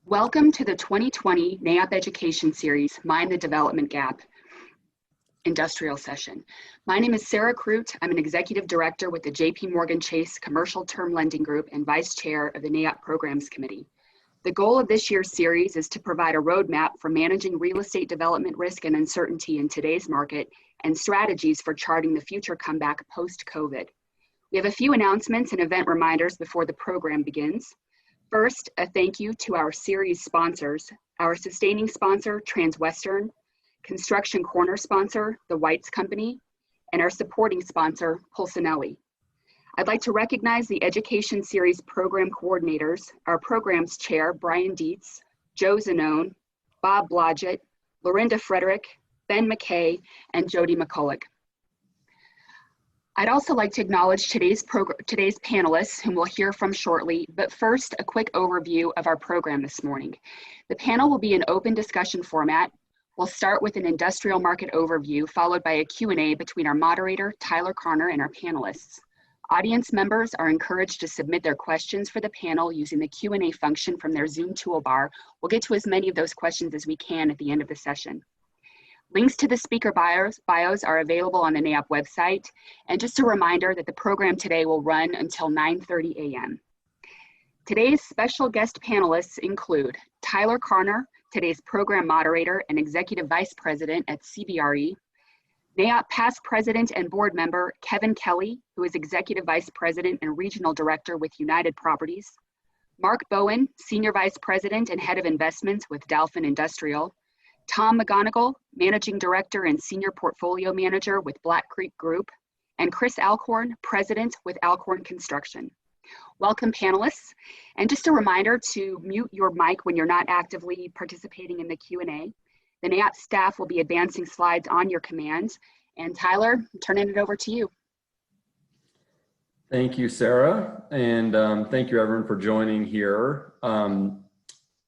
Welcome to the 2020 NAIOP Education Series, Mind the Development Gap Industrial Session. My name is Sarah Crute. I'm an Executive Director with the JP Morgan Chase Commercial Term Lending Group and Vice Chair of the NAIOP Programs Committee. The goal of this year's series is to provide a roadmap for managing real estate development risk and uncertainty in today's market and strategies for charting the future comeback post-COVID. We have a few announcements and event reminders before the program begins. First, a thank you to our series sponsors, our sustaining sponsor, Transwestern, construction corner sponsor, The Whites Company, and our supporting sponsor, Pulcinelli. I'd like to recognize the Education Series program coordinators, our programs chair, Brian Dietz, Joe Zanone, Bob Blodgett, Lorinda Frederick, Ben McKay, and Jody McCulloch. I'd also like to acknowledge today's panelists, whom we'll hear from shortly, but first, a quick overview of our program this morning. The panel will be an open discussion format. We'll start with an industrial market overview, followed by a Q&A between our moderator, Tyler Carner, and our panelists. Audience members are encouraged to submit their questions for the panel using the Q&A function from their Zoom toolbar. We'll get to as many of those questions as we can at the end of the session. Links to the speaker bios are available on the NAIOP website. And just a reminder that the program today will run until 9:30 a.m. Today's special guest panelists include Tyler Carner, today's program moderator and Executive Vice President at CBRE, NAIOP past President and Board Member Kevin Kelley, who is Executive Vice President and Regional Director with United Properties, Mark Bowen, Senior Vice President and Head of Investments with Dalfen Industrial, Tom McGonagle, Managing Director and Senior Portfolio Manager with Black Creek Group, and Chris Alcorn, President with Alcorn Construction. Welcome, panelists. And just a reminder to mute your mic when you're not actively participating in the Q&A. The NAIOP staff will be advancing slides on your command. And Tyler, I'm turning it over to you. Thank you, Sarah. And thank you, everyone, for joining here.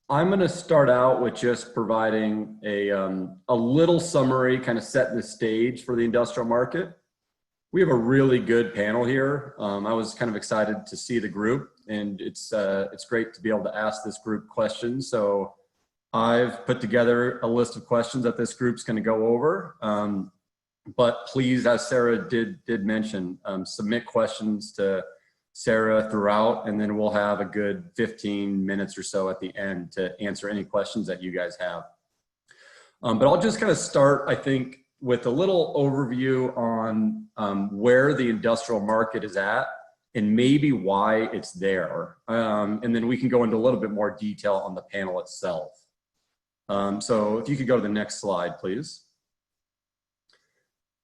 I'm going to start out with just providing a little summary, kind of setting the stage for the industrial market. We have a really good panel here. I was kind of excited to see the group, and it's great to be able to ask this group questions. So I've put together a list of questions that this group's going to go over. But please, as Sarah did mention, submit questions to Sarah throughout, and then we'll have a good 15 minutes or so at the end to answer any questions that you guys have. But I'll just kind of start, I think, with a little overview on where the industrial market is at and maybe why it's there. And then we can go into a little bit more detail on the panel itself. So if you could go to the next slide, please.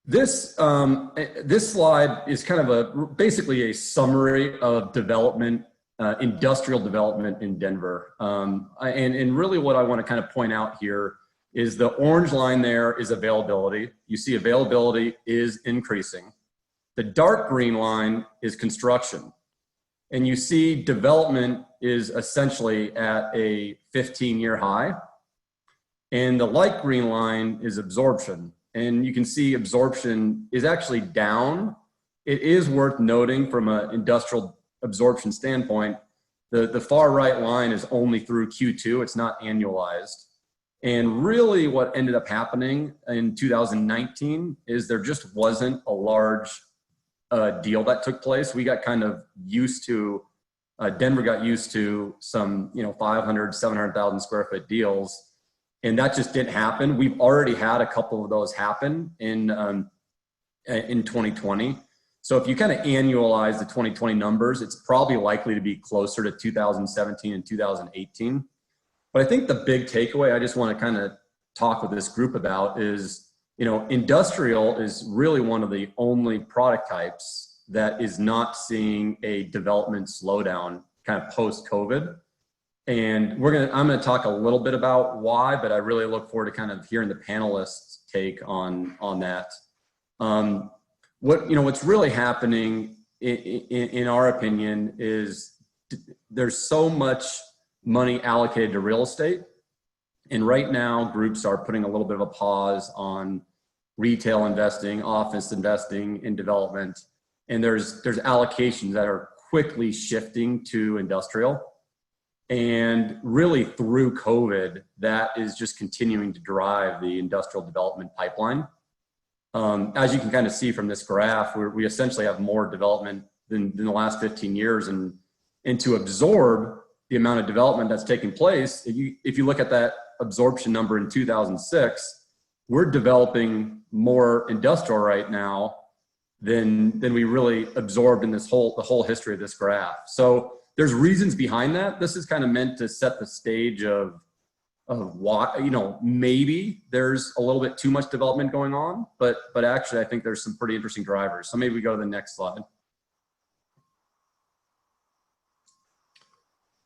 This slide is kind of basically a summary of development, industrial development in Denver. And really what I want to kind of point out here is the orange line there is availability. You see availability is increasing. The dark green line is construction. And you see development is essentially at a 15-year high. And the light green line is absorption. And you can see absorption is actually down. It is worth noting from an industrial absorption standpoint, the far right line is only through Q2, it's not annualized. And really what ended up happening in 2019 is there just wasn't a large deal that took place. We got kind of used to, Denver got used to some 500, 700,000 square foot deals. And that just didn't happen. We've already had a couple of those happen in 2020. So if you kind of annualize the 2020 numbers, it's probably likely to be closer to 2017 and 2018. But I think the big takeaway I just want to kind of talk with this group about is, industrial is really one of the only product types that is not seeing a development slowdown kind of post-COVID. And I'm going to talk a little bit about why, but I really look forward to kind of hearing the panelists' take on that. What's really happening in our opinion is there's so much money allocated to real estate, and right now groups are putting a little bit of a pause on retail investing, office investing in development, and there's allocations that are quickly shifting to industrial. And really through COVID, that is just continuing to drive the industrial development pipeline. As you can kind of see from this graph, we essentially have more development than the last 15 years. And to absorb the amount of development that's taking place, if you look at that absorption number in 2006, we're developing more industrial right now than we really absorbed in the whole history of this graph. So there's reasons behind that. This is kind of meant to set the stage of why, maybe there's a little bit too much development going on, but actually I think there's some pretty interesting drivers. So maybe we go to the next slide.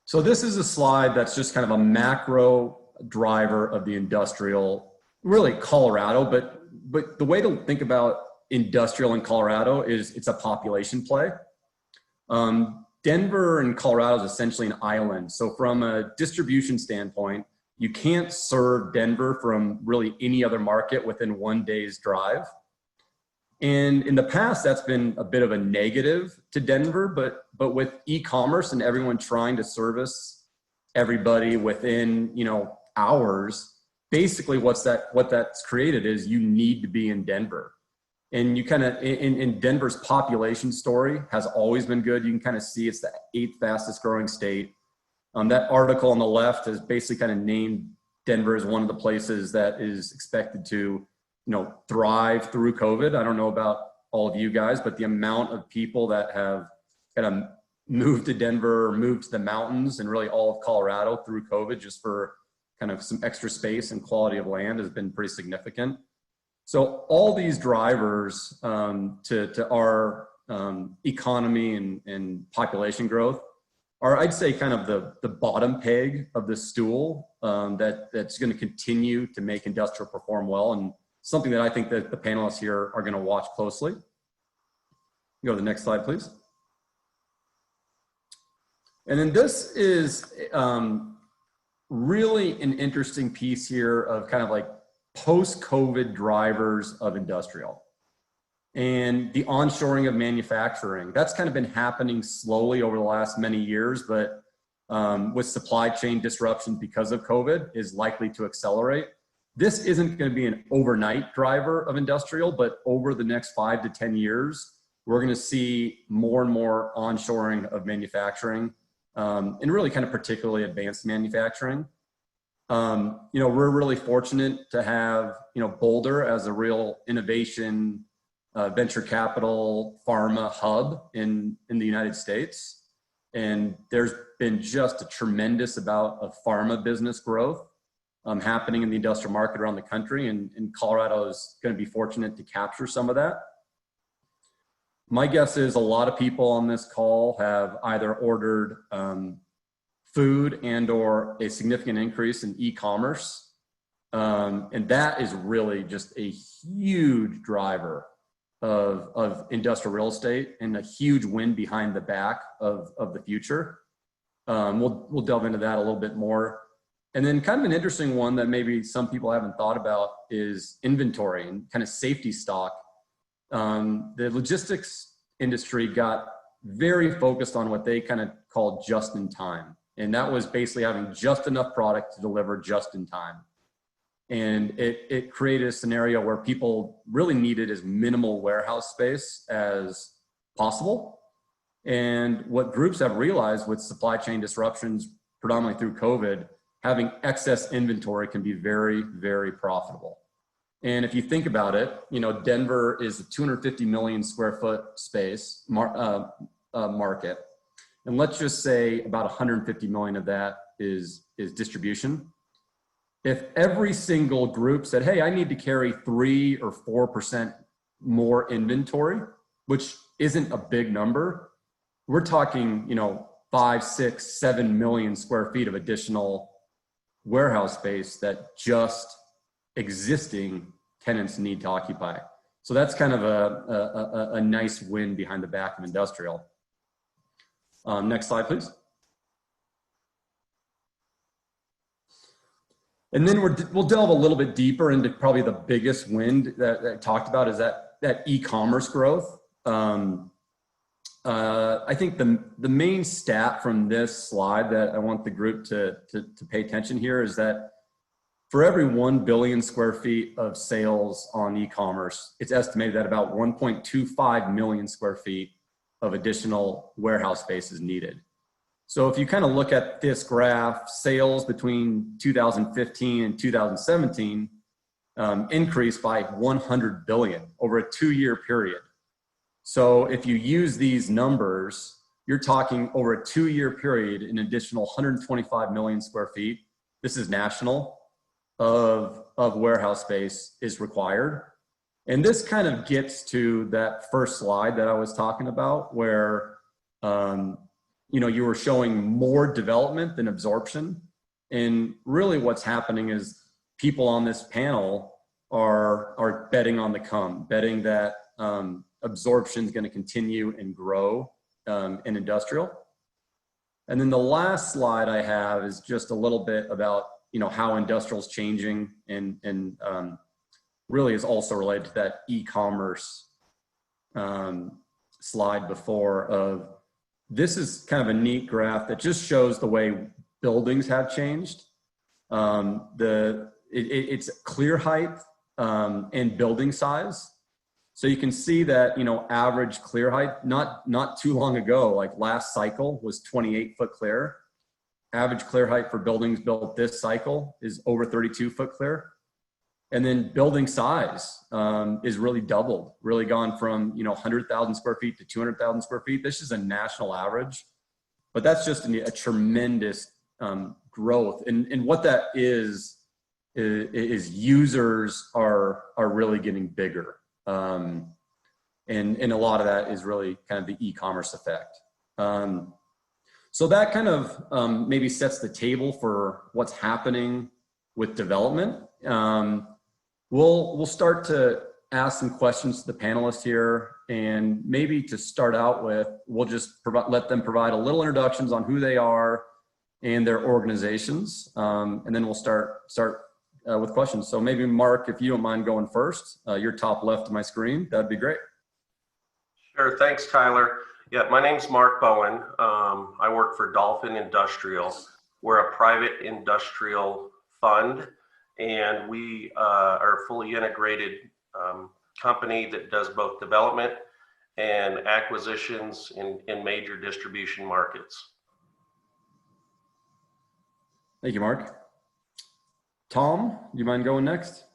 So this is a slide that's just kind of a macro driver of the industrial, really Colorado, but the way to think about industrial in Colorado is it's a population play. Denver and Colorado is essentially an island. So from a distribution standpoint, you can't serve Denver from really any other market within 1 day's drive. And in the past, that's been a bit of a negative to Denver, but with e-commerce and everyone trying to service everybody within, hours, basically what that's created is you need to be in Denver. And you kind of, in Denver's population story has always been good. You can kind of see it's the 8th fastest growing state. That article on the left has basically kind of named Denver as one of the places that is expected to, thrive through COVID. I don't know about all of you guys, but the amount of people that have kind of moved to Denver, or moved to the mountains and really all of Colorado through COVID just for kind of some extra space and quality of land has been pretty significant. So all these drivers to our economy and population growth are, I'd say, kind of the bottom peg of the stool that's going to continue to make industrial perform well, and something that I think that the panelists here are going to watch closely. Go to the next slide, please. And then this is really an interesting piece here of kind of like post-COVID drivers of industrial and the onshoring of manufacturing. That's kind of been happening slowly over the last many years, but with supply chain disruptions because of COVID is likely to accelerate. This isn't going to be an overnight driver of industrial, but over the next 5 to 10 years, we're going to see more and more onshoring of manufacturing and really kind of particularly advanced manufacturing. We're really fortunate to have, Boulder as a real innovation, venture capital, pharma hub in the United States. And there's been just a tremendous amount of pharma business growth happening in the industrial market around the country. And Colorado is going to be fortunate to capture some of that. My guess is a lot of people on this call have either ordered food and or a significant increase in e-commerce. And that is really just a huge driver of industrial real estate and a huge wind behind the back of the future. We'll delve into that a little bit more. And then kind of an interesting one that maybe some people haven't thought about is inventory and kind of safety stock. The logistics industry got very focused on what they kind of called just in time. And that was basically having just enough product to deliver just in time. And it created a scenario where people really needed as minimal warehouse space as possible. And what groups have realized with supply chain disruptions, predominantly through COVID, having excess inventory can be very, very profitable. And if you think about it, Denver is a 250 million square foot space market. And let's just say about 150 million of that is distribution. If every single group said, hey, I need to carry 3 or 4% more inventory, which isn't a big number, we're talking, 5, 6, 7 million square feet of additional warehouse space that just existing tenants need to occupy. So that's kind of a nice win behind the back of industrial. Next slide, please. And then we'll delve a little bit deeper into probably the biggest win that I talked about is that e-commerce growth. I think the main stat from this slide that I want the group to pay attention here is that for every 1 billion square feet of sales on e-commerce, it's estimated that about 1.25 million square feet of additional warehouse space is needed. So if you kind of look at this graph, sales between 2015 and 2017 increased by 100 billion over a 2-year period. So if you use these numbers, you're talking over a 2-year period, an additional 125 million square feet. This is national of warehouse space is required. And this kind of gets to that first slide that I was talking about where, you were showing more development than absorption. And really what's happening is people on this panel are betting on the come, betting that absorption is going to continue and grow in industrial. And then the last slide I have is just a little bit about how industrial is changing and really is also related to that e-commerce slide before of this is kind of a neat graph that just shows the way buildings have changed. It's clear height and building size. So you can see that, average clear height, not too long ago, like last cycle was 28-foot clear. Average clear height for buildings built this cycle is over 32-foot clear. And then building size is really doubled, really gone from 100,000 square feet to 200,000 square feet. This is a national average, but that's just a tremendous growth. And what that is users are really getting bigger. And a lot of that is really kind of the e-commerce effect. So that kind of maybe sets the table for what's happening with development. We'll start to ask some questions to the panelists here, and maybe to start out with, we'll just let them provide a little introductions on who they are and their organizations, and then we'll start with questions. So maybe Mark, if you don't mind going first, you're top left of my screen, that'd be great. Sure, thanks, Tyler. Yeah, my name's Mark Bowen. I work for Dalfen Industrial. We're a private industrial fund, and we are a fully integrated company that does both development and acquisitions in major distribution markets. Thank you, Mark. Tom, do you mind going next?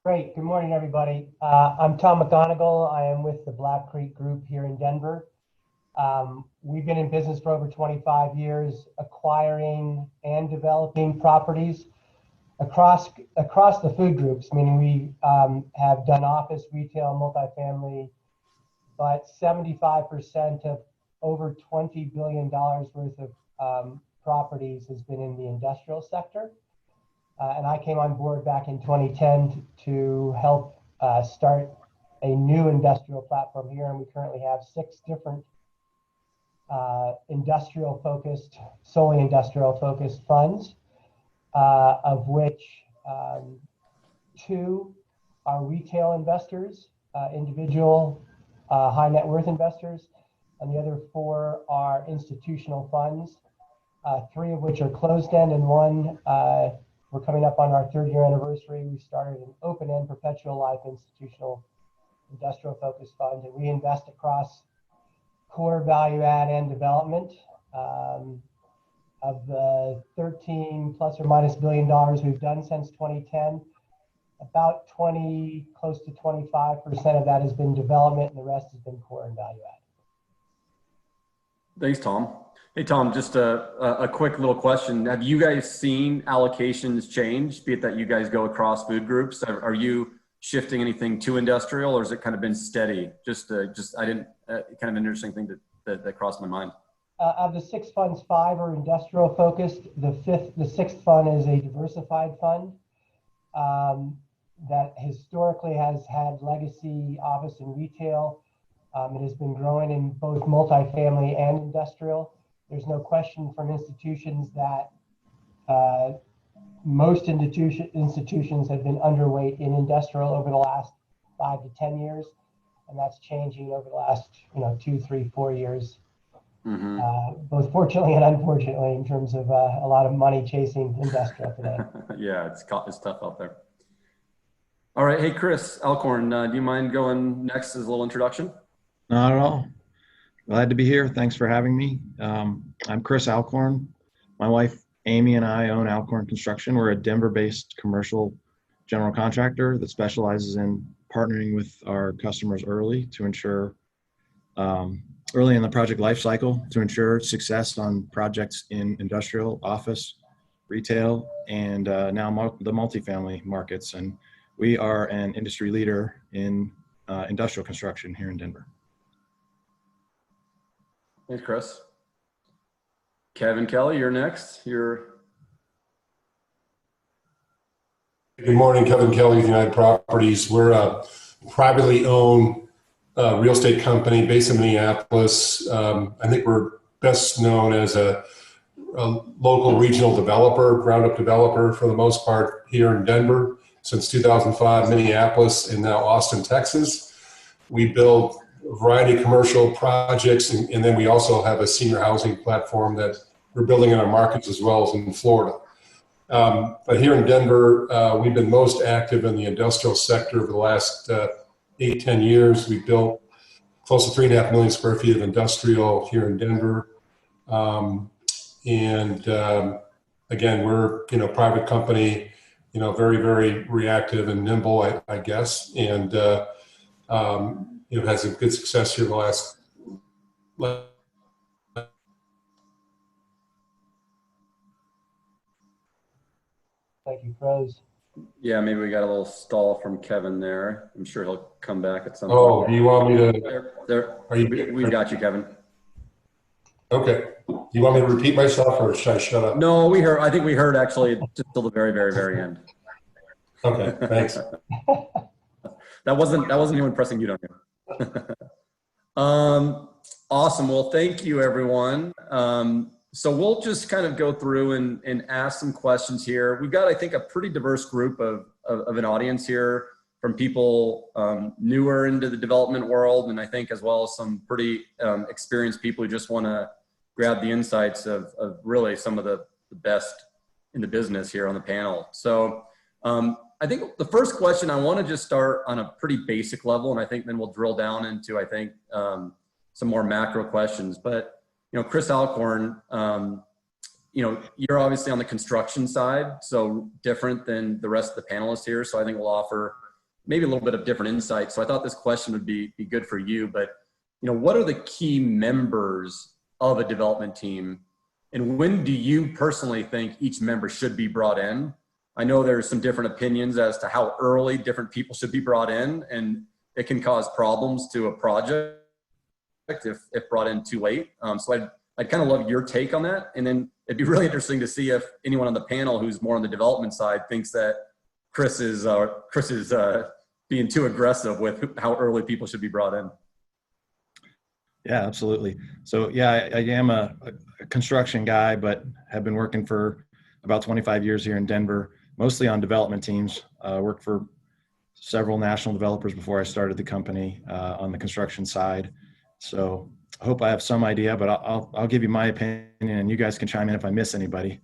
Great. Good morning, everybody. I'm Tom McGonagle. I am with the Black Creek Group here in Denver. We've been in business for over 25 years, acquiring and developing properties across the food groups, meaning we have done office, retail, multifamily, but 75% of over $20 billion worth of properties has been in the industrial sector. And I came on board back in 2010 to help start a new industrial platform here, and we currently have 6 different solely industrial focused funds, of which 2 are retail investors, individual high net worth investors, and the other 4 are institutional funds, 3 of which are closed end, and 1 we're coming up on our 3rd year anniversary. We started an open-end perpetual life institutional industrial focused fund, and we invest across core value add and development. Of the 13 plus or minus $1 billion we've done since 2010, about 20, close to 25% of that has been development, and the rest has been core and value add. Thanks, Tom. Hey, Tom, just a quick little question. Have you guys seen allocations change, be it that you guys go across food groups? Are you shifting anything to industrial, or has it kind of been steady? Kind of an interesting thing that crossed my mind. Of the 6 funds, 5 are industrial focused. The 6th fund is a diversified fund that historically has had legacy office and retail. It has been growing in both multifamily and industrial. There's no question from institutions that most institutions have been underweight in industrial over the last 5 to 10 years. and that's changing over the last 2, 3, 4 years. Mm-hmm. Both fortunately and unfortunately, in terms of a lot of money chasing industrial today. Yeah, it's tough out there. All right, hey Chris Alcorn, do you mind going next as a little introduction? Not at all. Glad to be here. Thanks for having me. I'm Chris Alcorn. My wife Amy and I own Alcorn Construction. We're a Denver-based commercial general contractor that specializes in partnering with our customers early to ensure early in the project life cycle to ensure success on projects in industrial, office, retail, and now the multifamily markets. And we are an industry leader in industrial construction here in Denver. Thanks, Chris. Kevin Kelley, you're next. Good morning, Kevin Kelley with United Properties. We're a privately owned real estate company based in Minneapolis. I think we're best known as a local regional developer, ground-up developer for the most part here in Denver since 2005, Minneapolis, and now Austin, Texas. We build a variety of commercial projects, and then we also have a senior housing platform that we're building in our markets as well as in Florida. But here in Denver, we've been most active in the industrial sector over the last 8-10 years. We built close to 3.5 million square feet of industrial here in Denver. Again, we're private company, very, very reactive and nimble, I guess, and had some good success here the last. Like you froze. Yeah, maybe we got a little stall from Kevin there. I'm sure he'll come back at some point. point. Do you want me to? We've got you, Kevin. Okay. Do you want me to repeat myself, or should I shut up? No, we heard. I think we heard actually just till the very, very, very end. Okay. Thanks. That wasn't anyone pressing you down here. Awesome. Well, thank you, everyone. So we'll just kind of go through and ask some questions here. We've got, I think, a pretty diverse group of an audience here, from people newer into the development world, and I think as well as some pretty experienced people who just want to grab the insights of really some of the best in the business here on the panel. So I think the first question, I want to just start on a pretty basic level, and I think then we'll drill down into, I think, some more macro questions. But Chris Alcorn, you're obviously on the construction side, so different than the rest of the panelists here. So I think we'll offer maybe a little bit of different insight. So I thought this question would be good for you. But what are the key members of a development team, and when do you personally think each member should be brought in? I know there's some different opinions as to how early different people should be brought in, and it can cause problems to a project if brought in too late. So I'd kind of love your take on that. And then it'd be really interesting to see if anyone on the panel who's more on the development side thinks that Chris is being too aggressive with how early people should be brought in. Yeah, absolutely. So yeah, I am a construction guy, but have been working for about 25 years here in Denver, mostly on development teams. Worked for several national developers before I started the company on the construction side. So I hope I have some idea, but I'll give you my opinion, and you guys can chime in if I miss anybody.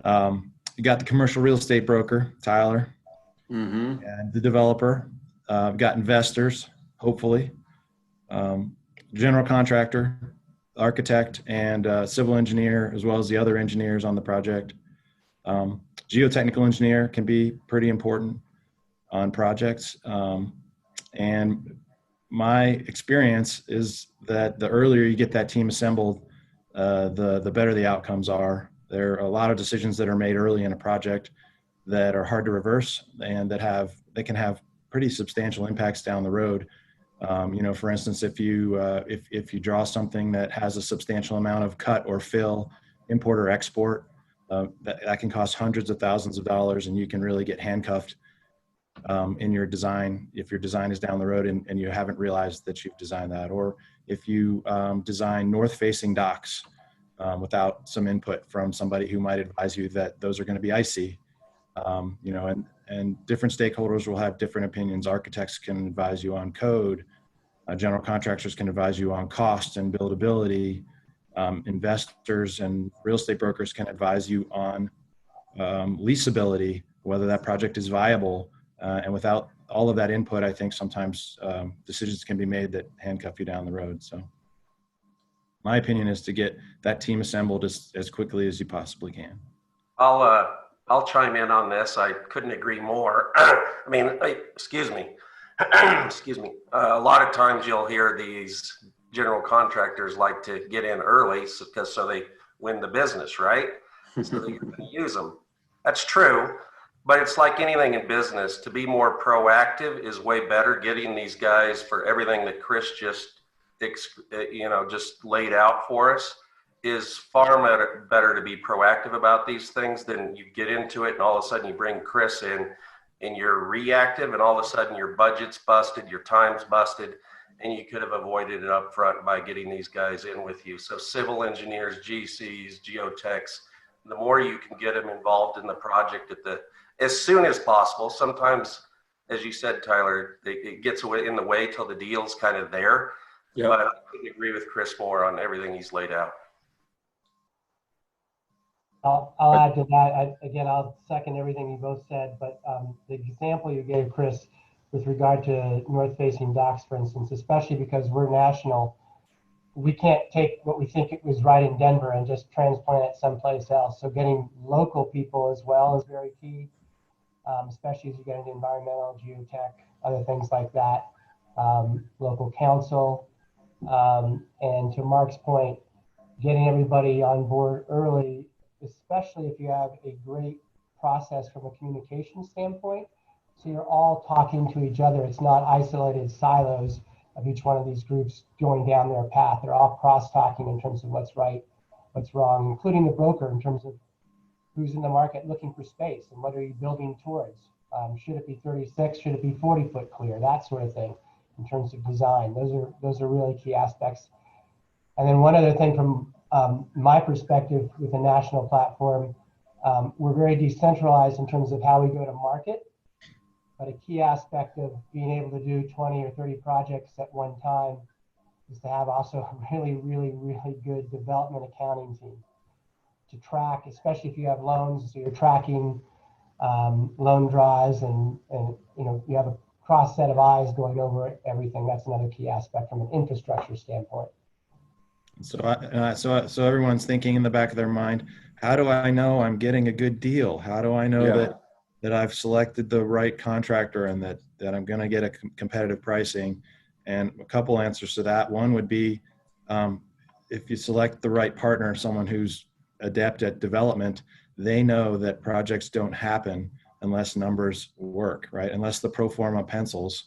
You got the commercial real estate broker, Tyler, and the developer. We've got investors, hopefully, general contractor, architect, and civil engineer, as well as the other engineers on the project. Geotechnical engineer can be pretty important on projects. And my experience is that the earlier you get that team assembled, the better the outcomes are. There are a lot of decisions that are made early in a project that are hard to reverse, and that can have pretty substantial impacts down the road. For instance, if you draw something that has a substantial amount of cut or fill, import or export, that can cost hundreds of thousands of dollars, and you can really get handcuffed in your design if your design is down the road and you haven't realized that you've designed that. Or if you design north-facing docks without some input from somebody who might advise you that those are going to be icy, and different stakeholders will have different opinions. Architects can advise you on code. General contractors can advise you on cost and buildability. Investors and real estate brokers can advise you on leasability, whether that project is viable. And without all of that input, I think sometimes decisions can be made that handcuff you down the road. So my opinion is to get that team assembled as quickly as you possibly can. I'll chime in on this. I couldn't agree more. I mean, excuse me. Excuse me. A lot of times you'll hear these general contractors like to get in early so they win the business, right? So that you're going to use them. That's true, but it's like anything in business. To be more proactive is way better. Getting these guys for everything that Chris just laid out for us is far better to be proactive about these things than you get into it and all of a sudden you bring Chris in and you're reactive and all of a sudden your budget's busted, your time's busted, and you could have avoided it up front by getting these guys in with you. So civil engineers, GCs, geotechs, the more you can get them involved in the project as soon as possible. Sometimes, as you said, Tyler, it gets in the way till the deal's kind of there. Yep. But I couldn't agree with Chris more on everything he's laid out. I'll add to that. I'll second everything you both said, but the example you gave, Chris, with regard to north-facing docks, for instance, especially because we're national, we can't take what we think it was right in Denver and just transplant it someplace else. So getting local people as well is very key, especially as you get into environmental, geotech, other things like that, local council. And to Mark's point, getting everybody on board early, especially if you have a great process from a communication standpoint. So you're all talking to each other. It's not isolated silos of each one of these groups going down their path. They're all cross-talking in terms of what's right, what's wrong, including the broker in terms of who's in the market looking for space and what are you building towards. Should it be 36? Should it be 40 foot clear? That sort of thing in terms of design. Those are really key aspects. And then one other thing from my perspective with a national platform, we're very decentralized in terms of how we go to market. But a key aspect of being able to do 20 or 30 projects at one time is to have also a really, really, really good development accounting team to track, especially if you have loans. So you're tracking loan draws and you have a cross set of eyes going over everything. That's another key aspect from an infrastructure standpoint. So everyone's thinking in the back of their mind, how do I know I'm getting a good deal? How do I know that I've selected the right contractor and that I'm going to get a competitive pricing? And a couple answers to that. One would be if you select the right partner, someone who's adept at development, they know that projects don't happen unless numbers work, right? Unless the pro forma pencils.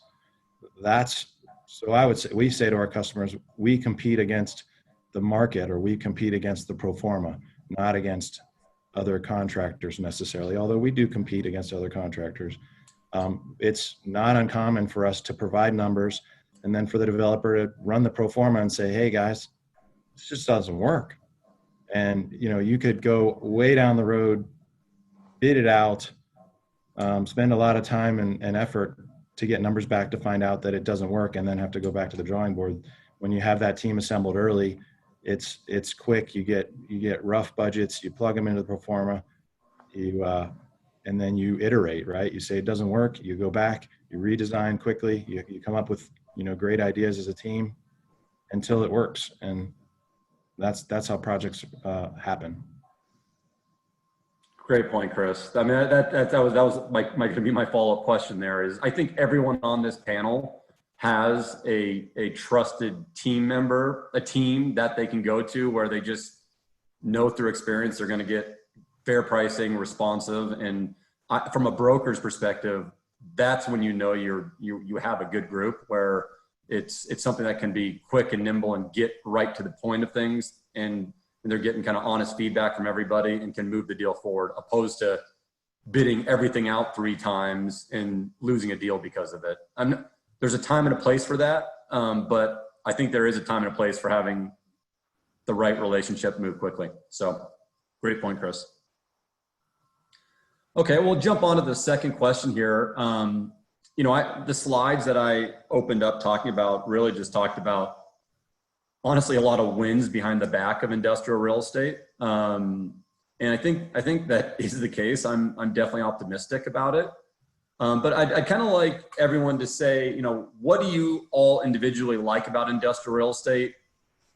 So I would say, we say to our customers, we compete against the market or we compete against the pro forma, not against other contractors necessarily, although we do compete against other contractors. It's not uncommon for us to provide numbers and then for the developer to run the pro forma and say, hey guys, this just doesn't work. And you could go way down the road, bid it out, spend a lot of time and effort to get numbers back to find out that it doesn't work and then have to go back to the drawing board. When you have that team assembled early, it's quick. You get rough budgets, you plug them into the pro forma, and then you iterate, right? You say it doesn't work, you go back, you redesign quickly, you come up with great ideas as a team until it works, and that's how projects happen. Great point, Chris. I mean, that was going to be my follow-up question. There is, I think everyone on this panel has a trusted team member, a team that they can go to where they just know through experience they're going to get fair pricing, responsive. And from a broker's perspective, that's when you have a good group where it's something that can be quick and nimble and get right to the point of things, and they're getting kind of honest feedback from everybody and can move the deal forward, opposed to bidding everything out 3 times and losing a deal because of it. There's a time and a place for that, but I think there is a time and a place for having the right relationship move quickly. So great point, Chris. Okay, we'll jump on to the second question here. the slides that I opened up talking about really just talked about, honestly, a lot of wins behind the back of industrial real estate. And I think that is the case. I'm definitely optimistic about it. But I'd kind of like everyone to say, what do you all individually like about industrial real estate?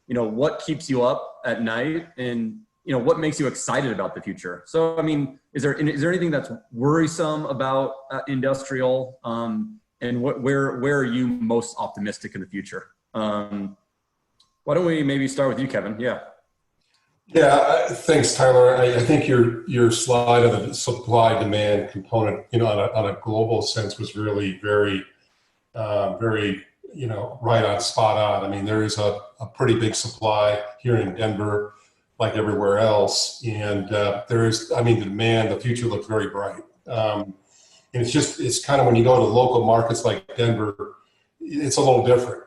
What keeps you up at night, and what makes you excited about the future? So, I mean, is there anything that's worrisome about industrial, and where are you most optimistic in the future? Why don't we maybe start with you, Kevin? Yeah. Yeah, thanks, Tyler. I think your slide of the supply demand component, on a global sense was really very, very, right on, spot on. I mean, there is a pretty big supply here in Denver, like everywhere else, and there is, the demand, the future looks very bright. And it's kind of, when you go to local markets like Denver, it's a little different,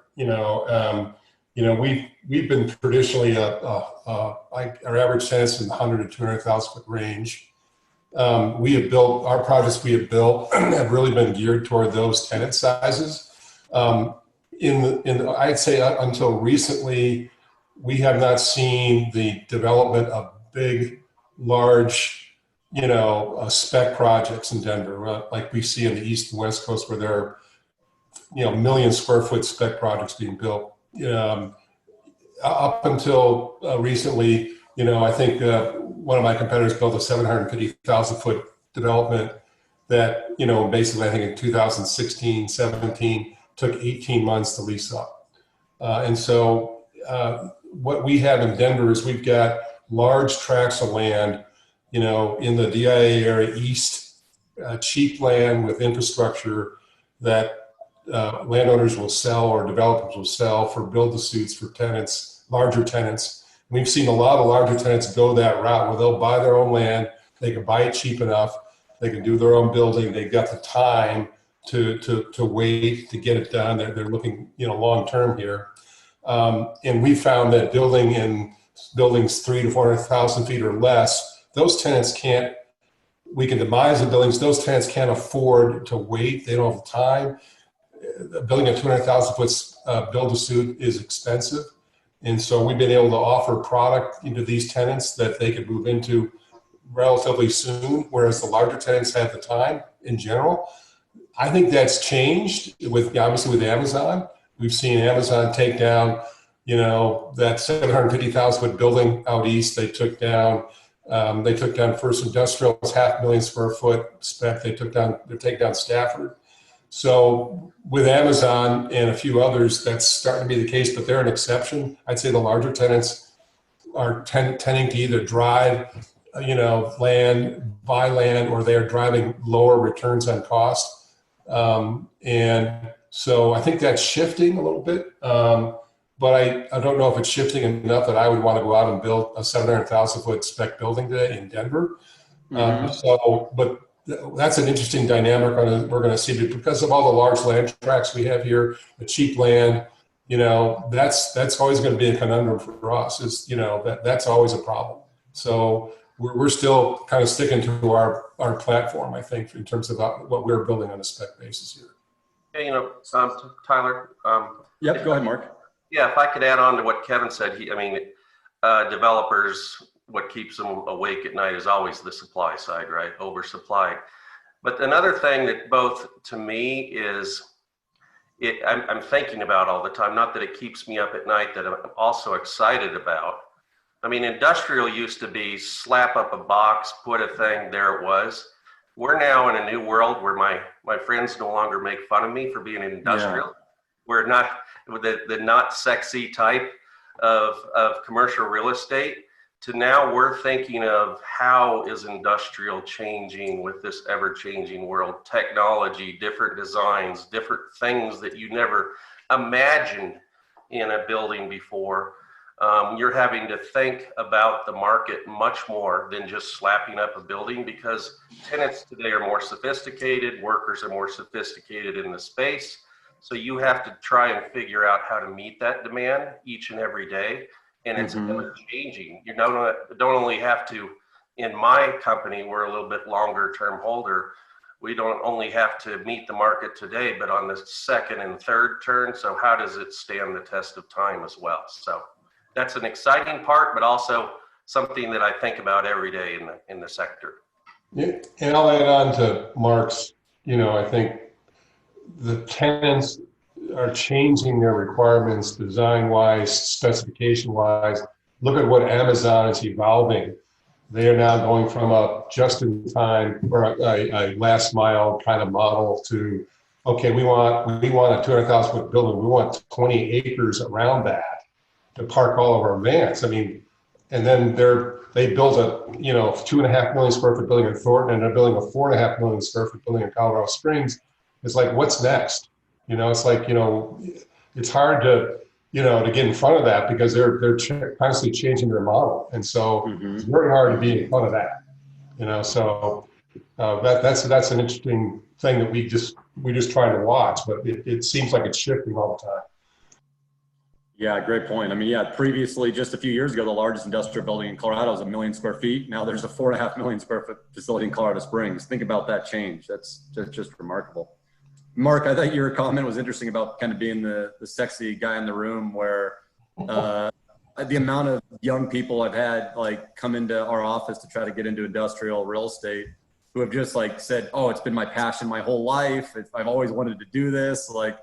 we've been traditionally our average tenants in the 100 to 200,000 foot range. Our projects we have built have really been geared toward those tenant sizes. I'd say until recently, we have not seen the development of big, large, spec projects in Denver, like we see in the East and West Coast, where there are, million square foot spec projects being built. Up until recently, I think one of my competitors built a 750,000 foot development that, basically, I think in 2016, 17, took 18 months to lease up. And so what we have in Denver is we've got large tracts of land, in the DIA area east, cheap land with infrastructure that landowners will sell or developers will sell for build-to-suits for tenants, larger tenants. We've seen a lot of larger tenants go that route, where they'll buy their own land, they can buy it cheap enough, they can do their own building, they've got the time to wait to get it done. They're looking, long-term here. And we found that building in buildings 300 to 400,000 feet or less, those tenants we can demise the buildings, those tenants can't afford to wait, they don't have the time. Building a 200,000 foot build-to-suit is expensive. And so we've been able to offer product into these tenants that they could move into relatively soon, whereas the larger tenants have the time in general. I think that's changed obviously with Amazon. We've seen Amazon take down, that 750,000 foot building out east. They took down First Industrial, 500,000 square foot spec. They're taking down Stafford. So with Amazon and a few others, that's starting to be the case, but they're an exception. I'd say the larger tenants are tending to either drive, land, buy land, or they're driving lower returns on cost. And so I think that's shifting a little bit. But I don't know if it's shifting enough that I would want to go out and build a 700,000 foot spec building today in Denver. But that's an interesting dynamic we're going to see, because of all the large land tracts we have here, the cheap land, that's always going to be a conundrum for us, that's always a problem. So we're still kind of sticking to our platform, I think, in terms of what we're building on a spec basis here. Hey, Tyler. Yep, go ahead, Mark. Yeah, if I could add on to what Kevin said, developers, what keeps them awake at night is always the supply side, right? Oversupply. But another thing that both to me is, I'm thinking about all the time, not that it keeps me up at night, that I'm also excited about. Industrial used to be slap up a box, put a thing, there it was. We're now in a new world where my friends no longer make fun of me for being industrial. Yeah. We're not the not sexy type of commercial real estate, to now we're thinking of how is industrial changing with this ever-changing world, technology, different designs, different things that you never imagined in a building before. You're having to think about the market much more than just slapping up a building, because tenants today are more sophisticated, workers are more sophisticated in the space. So you have to try and figure out how to meet that demand each and every day. And it's ever changing. You don't only have to, in my company, we're a little bit longer term holder. we don't only have to meet the market today, but on the second and third turn. So how does it stand the test of time as well? So that's an exciting part, but also something that I think about every day in the sector. Yeah, and I'll add on to Mark's, I think the tenants are changing their requirements design-wise, specification-wise. Look at what Amazon is evolving. They are now going from a just-in-time or a last-mile kind of model to, okay, we want a 200,000-foot building. We want 20 acres around that to park all of our vans. I mean, and then they built a 2.5 million square foot building in Thornton, and they're building a 4.5 million square foot building in Colorado Springs. It's like, what's next? It's like, it's hard to get in front of that because they're constantly changing their model, and so it's very hard to be in front of that. So that's an interesting thing that we just try to watch, but it seems like it's shifting all the time. Yeah, great point. I mean, yeah, previously, just a few years ago, the largest industrial building in Colorado was 1 million square feet. Now there's a 4.5 million square foot facility in Colorado Springs. Think about that change. That's just remarkable. Mark, I thought your comment was interesting about kind of being the sexy guy in the room, where the amount of young people I've had like come into our office to try to get into industrial real estate who have just like said, oh, it's been my passion my whole life. I've always wanted to do this. Like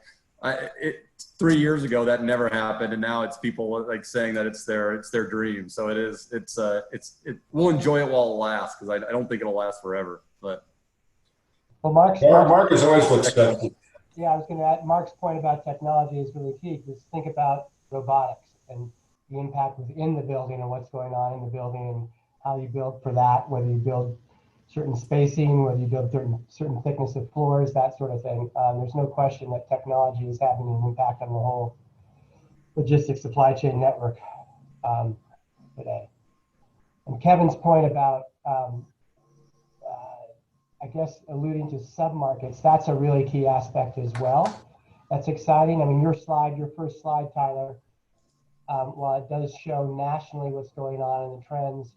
3 years ago that never happened, and now it's people like saying that it's their dream. So we'll enjoy it while it lasts, because I don't think it'll last forever. But well, Mark is always what's expected. Yeah, I was going to add, Mark's point about technology is really key, because think about robotics and the impact within the building and what's going on in the building and how you build for that, whether you build certain spacing, whether you build certain thickness of floors, that sort of thing. There's no question that technology is having an impact on the whole logistics supply chain network today. And Kevin's point about, I guess, alluding to submarkets, that's a really key aspect as well. That's exciting. I mean, your first slide, Tyler, while it does show nationally what's going on in the trends,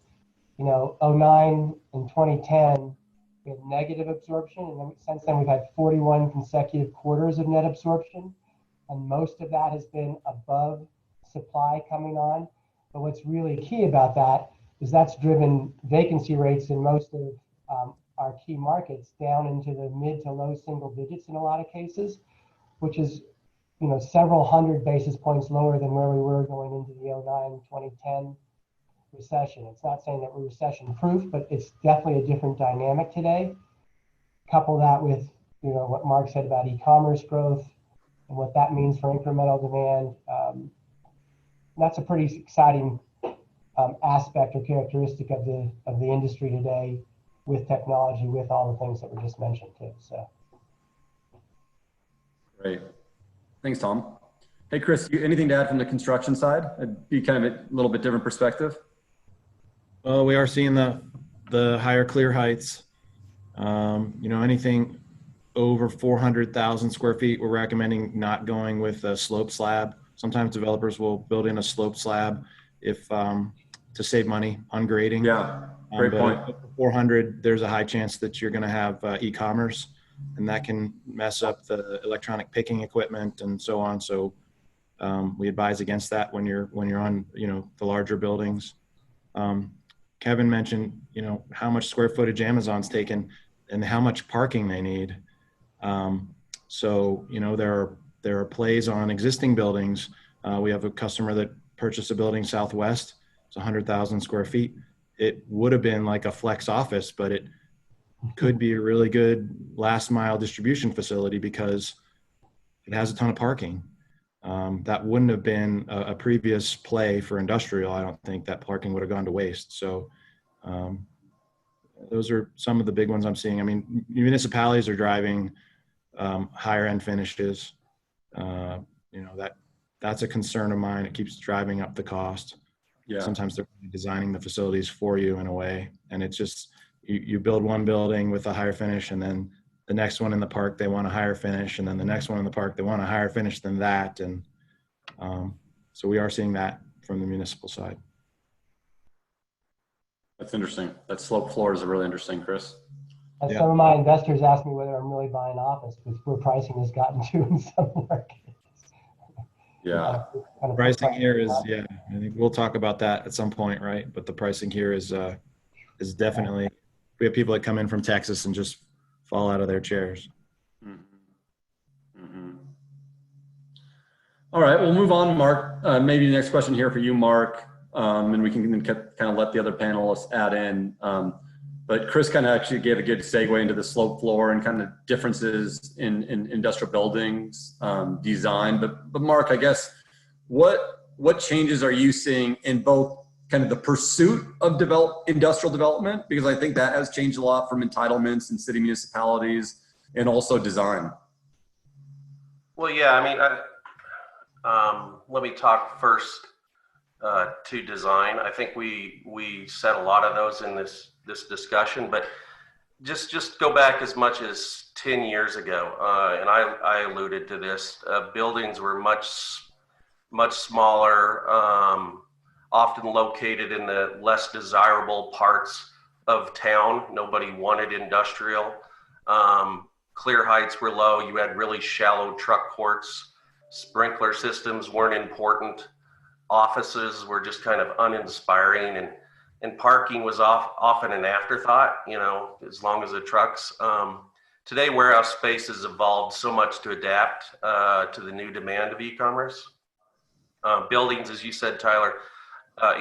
09 and 2010, we had negative absorption, and then since then we've had 41 consecutive quarters of net absorption, and most of that has been above supply coming on. But what's really key about that is that's driven vacancy rates in most of our key markets down into the mid to low single digits in a lot of cases, which is several hundred basis points lower than where we were going into the 09-2010 recession. It's not saying that we're recession proof, but it's definitely a different dynamic today. Couple that with what Mark said about e-commerce growth and what that means for incremental demand. That's a pretty exciting aspect or characteristic of the industry today, with technology, with all the things that were just mentioned too. So great. Thanks, Tom. Hey, Chris, anything to add from the construction side? It'd be kind of a little bit different perspective. Well, we are seeing the higher clear heights. Anything over 400,000 square feet, we're recommending not going with a slope slab. Sometimes developers will build in a slope slab to save money on grading. Yeah, great point. 400, there's a high chance that you're going to have e-commerce, and that can mess up the electronic picking equipment and so on. So we advise against that when you're on the larger buildings. Kevin mentioned how much square footage Amazon's taken and how much parking they need. So there are plays on existing buildings. We have a customer that purchased a building southwest. It's 100,000 square feet. It would have been like a flex office, but it could be a really good last mile distribution facility because it has a ton of parking. That wouldn't have been a previous play for industrial. I don't think that parking would have gone to waste. So those are some of the big ones I'm seeing. I mean, municipalities are driving higher end finishes. That's a concern of mine. It keeps driving up the cost. Yeah. Sometimes they're designing the facilities for you in a way, and it's just you build one building with a higher finish, and then the next one in the park they want a higher finish, and then the next one in the park they want a higher finish than that, and so we are seeing that from the municipal side. That's interesting. That slope floor is really interesting, Chris. As some of my investors ask me whether I'm really buying office with where pricing has gotten to in some markets. Yeah. Pricing here is, yeah, I think we'll talk about that at some point, right? But the pricing here is definitely, we have people that come in from Texas and just fall out of their chairs. Mm-hmm. Mm-hmm. All right, we'll move on, Mark. Maybe the next question here for you, Mark, and we can kind of let the other panelists add in. But Chris kind of actually gave a good segue into the slope floor and kind of differences in industrial buildings design. But Mark, I guess, what changes are you seeing in both kind of the pursuit of industrial development? Because I think that has changed a lot from entitlements in city municipalities and also design. Well, yeah, I mean, let me talk first to design. I think we said a lot of those in this discussion, but just go back as much as 10 years ago, and I alluded to this. Buildings were much smaller, often located in the less desirable parts of town. Nobody wanted industrial. Clear heights were low. You had really shallow truck courts. Sprinkler systems weren't important. Offices were just kind of uninspiring, and parking was often an afterthought, you know, as long as the trucks. Today, warehouse space has evolved so much to adapt to the new demand of e-commerce. Buildings, as you said, Tyler,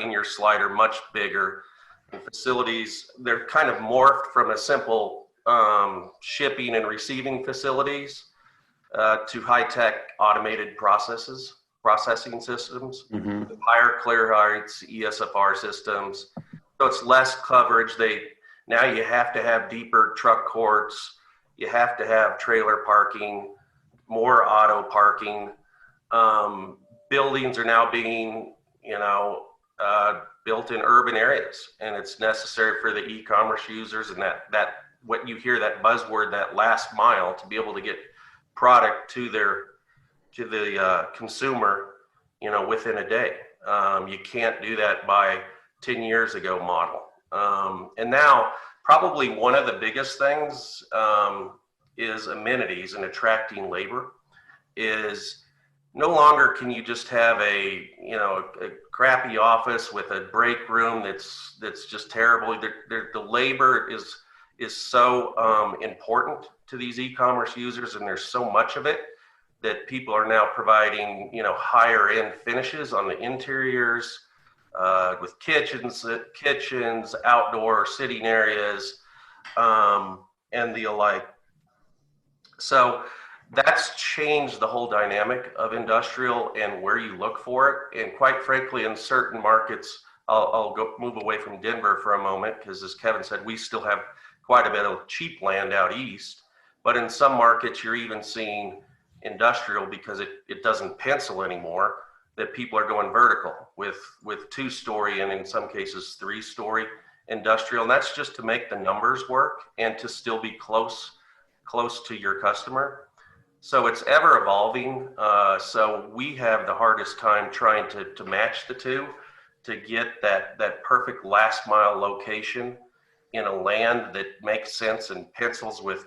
in your slide, are much bigger. And facilities, they're kind of morphed from a simple shipping and receiving facilities to high-tech automated processing systems, with higher clear heights, ESFR systems. So it's less coverage. Now you have to have deeper truck courts. You have to have trailer parking, more auto parking. Buildings are now being, built in urban areas, and it's necessary for the e-commerce users and that what you hear, that buzzword, that last mile, to be able to get product to the consumer, within a day. You can't do that by 10 years ago model. And now probably one of the biggest things is amenities and attracting labor. Is no longer can you just have a crappy office with a break room that's just terrible. The labor is so important to these e-commerce users, and there's so much of it that people are now providing, higher end finishes on the interiors, with kitchens, outdoor sitting areas, and the alike. So that's changed the whole dynamic of industrial and where you look for it. And quite frankly, in certain markets, I'll move away from Denver for a moment, because as Kevin said, we still have quite a bit of cheap land out east. But in some markets, you're even seeing industrial, because it doesn't pencil anymore, that people are going vertical with 2-story and in some cases 3-story industrial. And that's just to make the numbers work and to still be close to your customer. So it's ever evolving. So we have the hardest time trying to match the two, to get that perfect last mile location in a land that makes sense and pencils with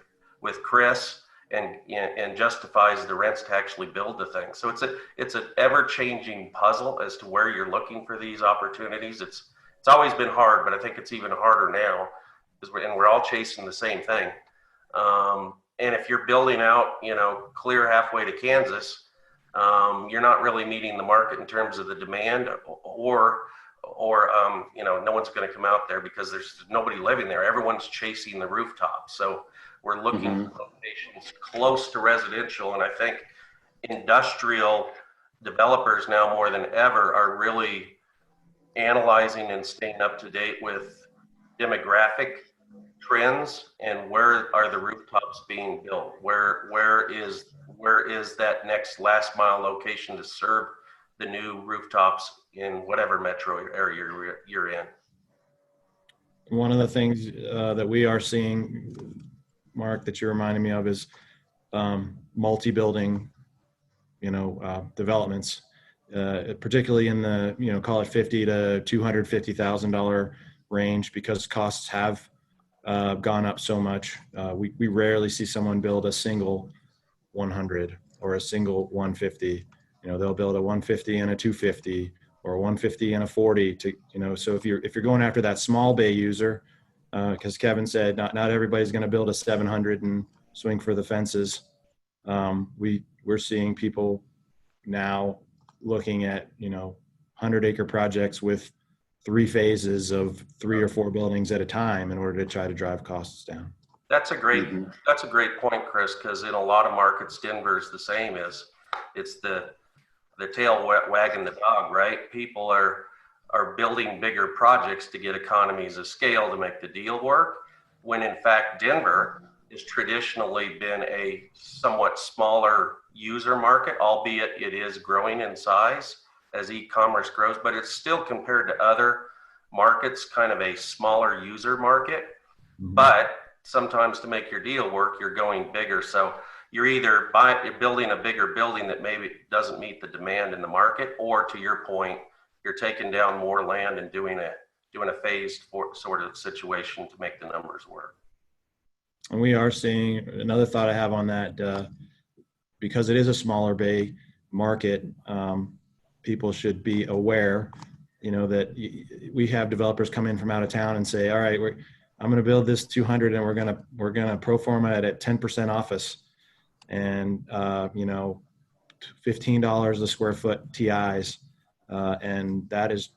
Chris and justifies the rents to actually build the thing. So it's an ever-changing puzzle as to where you're looking for these opportunities. It's always been hard, but I think it's even harder now, because we're all chasing the same thing. And if you're building out, clear halfway to Kansas, you're not really meeting the market in terms of the demand, or no one's going to come out there because there's nobody living there. Everyone's chasing the rooftop. So we're looking for locations close to residential. And I think industrial developers now more than ever are really analyzing and staying up to date with demographic trends and where are the rooftops being built? Where is that next last mile location to serve the new rooftops in whatever metro area you're in? One of the things that we are seeing, Mark, that you reminded me of is multi-building, developments, particularly in the, call it $50,000 to $250,000 range, because costs have gone up so much. We rarely see someone build a single 100 or a single 150. You know, they'll build a 150 and a 250 or a 150 and a 40 to, you know, so if you're going after that small bay user, because Kevin said not everybody's going to build a 700 and swing for the fences. We're seeing people now looking at, you know, 100-acre projects with 3 phases of 3 or 4 buildings at a time in order to try to drive costs down. That's a great point, Chris, because in a lot of markets, Denver's the same as it's the tail wagging the dog, right? People are building bigger projects to get economies of scale to make the deal work, when in fact Denver has traditionally been a somewhat smaller user market, albeit it is growing in size as e-commerce grows, but it's still, compared to other markets, kind of a smaller user market. Mm-hmm. But sometimes to make your deal work, you're going bigger. So you're either you're building a bigger building that maybe doesn't meet the demand in the market, or to your point, you're taking down more land and doing a phased sort of situation to make the numbers work. And we are seeing, another thought I have on that, because it is a smaller bay market, people should be aware, you know, that we have developers come in from out of town and say, all right, I'm going to build this 200 and we're going to pro forma it at 10% office and, you know, $15 a square foot TIs. And that is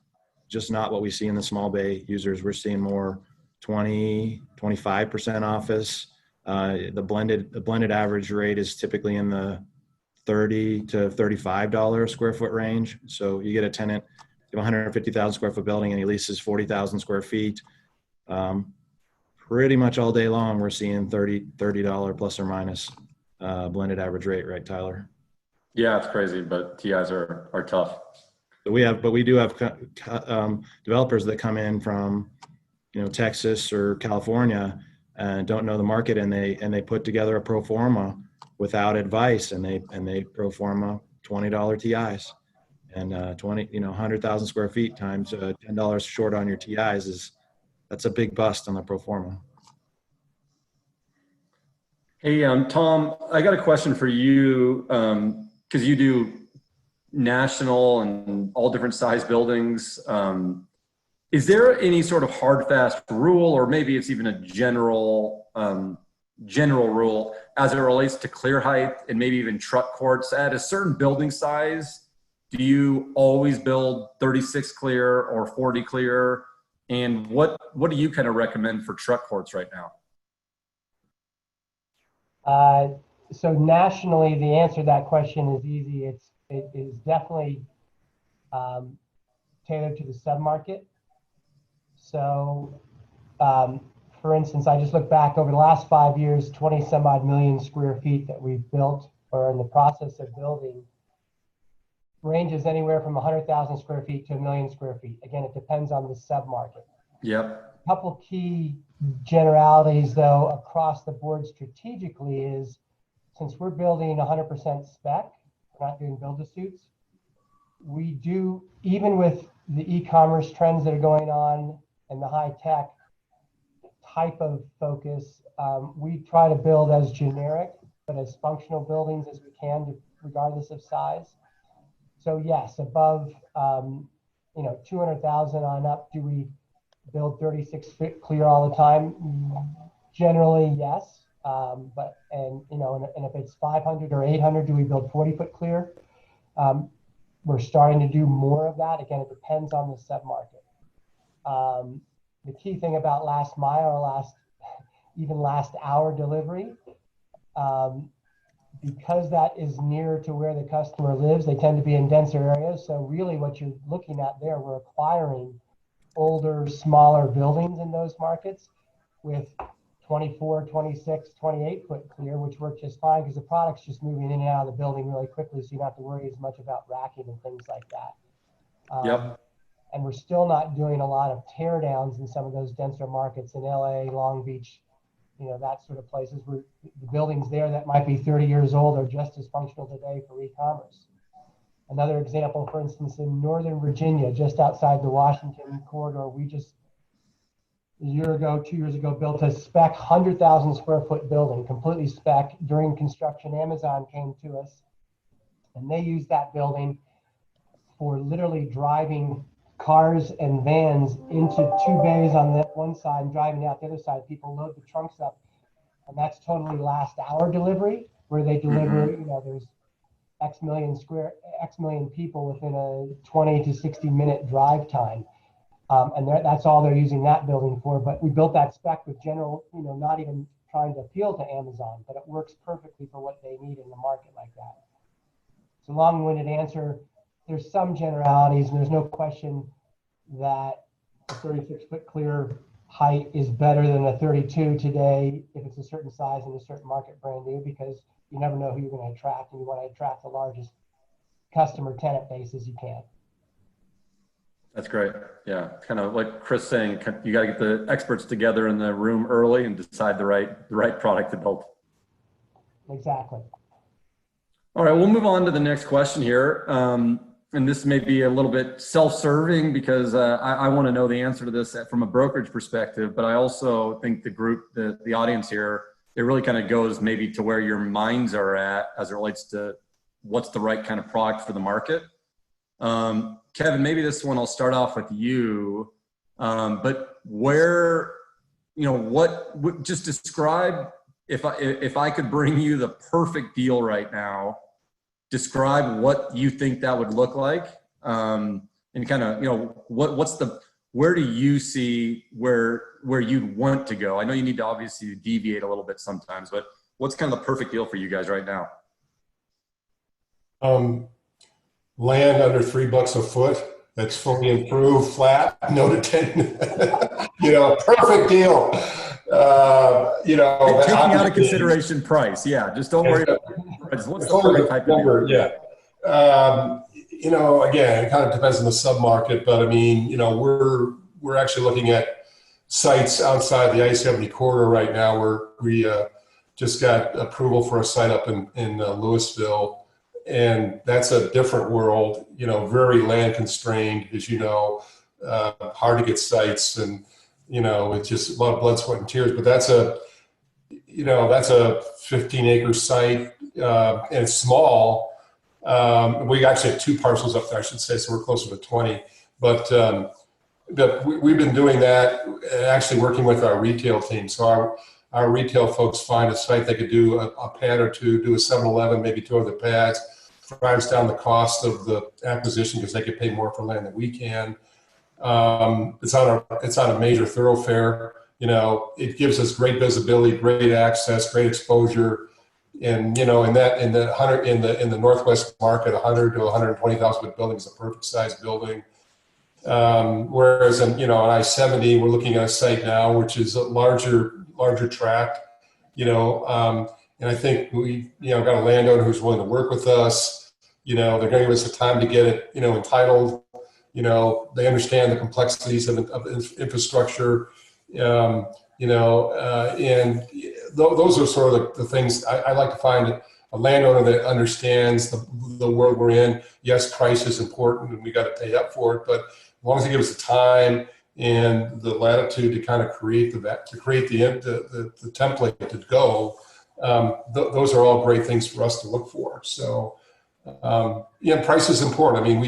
just not what we see in the small bay users. We're seeing more 20, 25% office. The blended average rate is typically in the $30 to $35 square foot range. So you get a tenant, you have a 150,000 square foot building and he leases 40,000 square feet. Pretty much all day long, we're seeing $30 plus or minus blended average rate, right, Tyler? Yeah, it's crazy, but TIs are tough. So we do have developers that come in from, you know, Texas or California and don't know the market, and they put together a pro forma without advice, and they pro forma $20 TIs, and 100,000 square feet times $10 short on your TIs that's a big bust on the pro forma. Hey, Tom, I got a question for you, because you do national and all different size buildings. Is there any sort of hard, fast rule, or maybe it's even a general rule as it relates to clear height and maybe even truck courts? At a certain building size, do you always build 36 clear or 40 clear? And what do you kind of recommend for truck courts right now? So nationally, the answer to that question is easy. It is definitely tailored to the submarket. So, for instance, I just looked back over the last 5 years, 20 some odd million square feet that we've built or in the process of building ranges anywhere from 100,000 square feet to 1 million square feet. Again, it depends on the submarket. Yep. A couple key generalities, though, across the board strategically is, since we're building 100% spec, we're not doing build-to-suits, we do, even with the e-commerce trends that are going on and the high-tech type of focus, we try to build as generic but as functional buildings as we can, regardless of size. So yes, above 200,000 on up, do we build 36 foot clear all the time? Generally, yes. And if it's 500 or 800, do we build 40 foot clear? We're starting to do more of that. Again, it depends on the submarket. The key thing about last mile or last hour delivery, because that is near to where the customer lives, they tend to be in denser areas. So really what you're looking at there, we're acquiring older, smaller buildings in those markets with 24, 26, 28 foot clear, which work just fine because the product's just moving in and out of the building really quickly, so you don't have to worry as much about racking and things like that. Yep. And we're still not doing a lot of tear downs in some of those denser markets in LA, Long Beach, that sort of places where the buildings there that might be 30 years old are just as functional today for e-commerce. Another example, for instance, in Northern Virginia, just outside the Washington corridor, we just a year ago, 2 years ago, built a spec 100,000 square foot building, completely spec. During construction, Amazon came to us and they used that building for literally driving cars and vans into 2 bays on that one side and driving out the other side. People load the trunks up, and that's totally last hour delivery, where they deliver, you know, there's X million people within a 20 to 60 minute drive time. And that's all they're using that building for. But we built that spec with general, you know, not even trying to appeal to Amazon, but it works perfectly for what they need in the market like that. It's a long-winded answer. There's some generalities, and there's no question that a 36-foot clear height is better than a 32 today if it's a certain size and a certain market brand new, because you never know who you're going to attract, and you want to attract the largest customer tenant base as you can. That's great. Yeah, kind of like Chris saying, you got to get the experts together in the room early and decide the right product to build. Exactly. All right, we'll move on to the next question here. And this may be a little bit self-serving because I want to know the answer to this from a brokerage perspective, but I also think the group, the audience here, it really kind of goes maybe to where your minds are at as it relates to what's the right kind of product for the market. Kevin, maybe this one I'll start off with you, but where, you know, what just describe, if I could bring you the perfect deal right now, describe what you think that would look like, and kind of, you know, where do you see where you'd want to go? I know you need to obviously deviate a little bit sometimes, but what's kind of the perfect deal for you guys right now? Land under $3 a foot that's fully improved, flat, no to 10. You know, perfect deal. You know, taking out of consideration price. Yeah, just don't worry about price. What's the perfect type of deal? Yeah. You know, again, it kind of depends on the submarket, but I mean, you know, we're actually looking at sites outside the I-70 corridor right now, where we just got approval for a site up in Louisville. And that's a different world, you know, very land constrained, as you know, hard to get sites, and, you know, it's just a lot of blood, sweat, and tears. But that's a 15-acre site, and it's small. We actually have 2 parcels up there, I should say, so we're closer to 20. But we've been doing that, actually working with our retail team. So our retail folks find a site they could do a pad or 2, do a 7-Eleven, maybe 2 other pads, drives down the cost of the acquisition because they could pay more for land than we can. It's on a major thoroughfare. You know, it gives us great visibility, great access, great exposure, and, you know, in the Northwest market, 100 to 120,000 foot building is a perfect size building. Whereas on I-70, we're looking at a site now which is a larger tract, you know. And I think we, you know, got a landowner who's willing to work with us. You know, they're going to give us the time to get it, you know, entitled. You know, they understand the complexities of infrastructure. You know, and those are sort of the things I like to find. A landowner that understands the world we're in. Yes, price is important, and we got to pay up for it. But as long as they give us the time and the latitude to kind of create the template to go. Those are all great things for us to look for. So, yeah, price is important. I mean,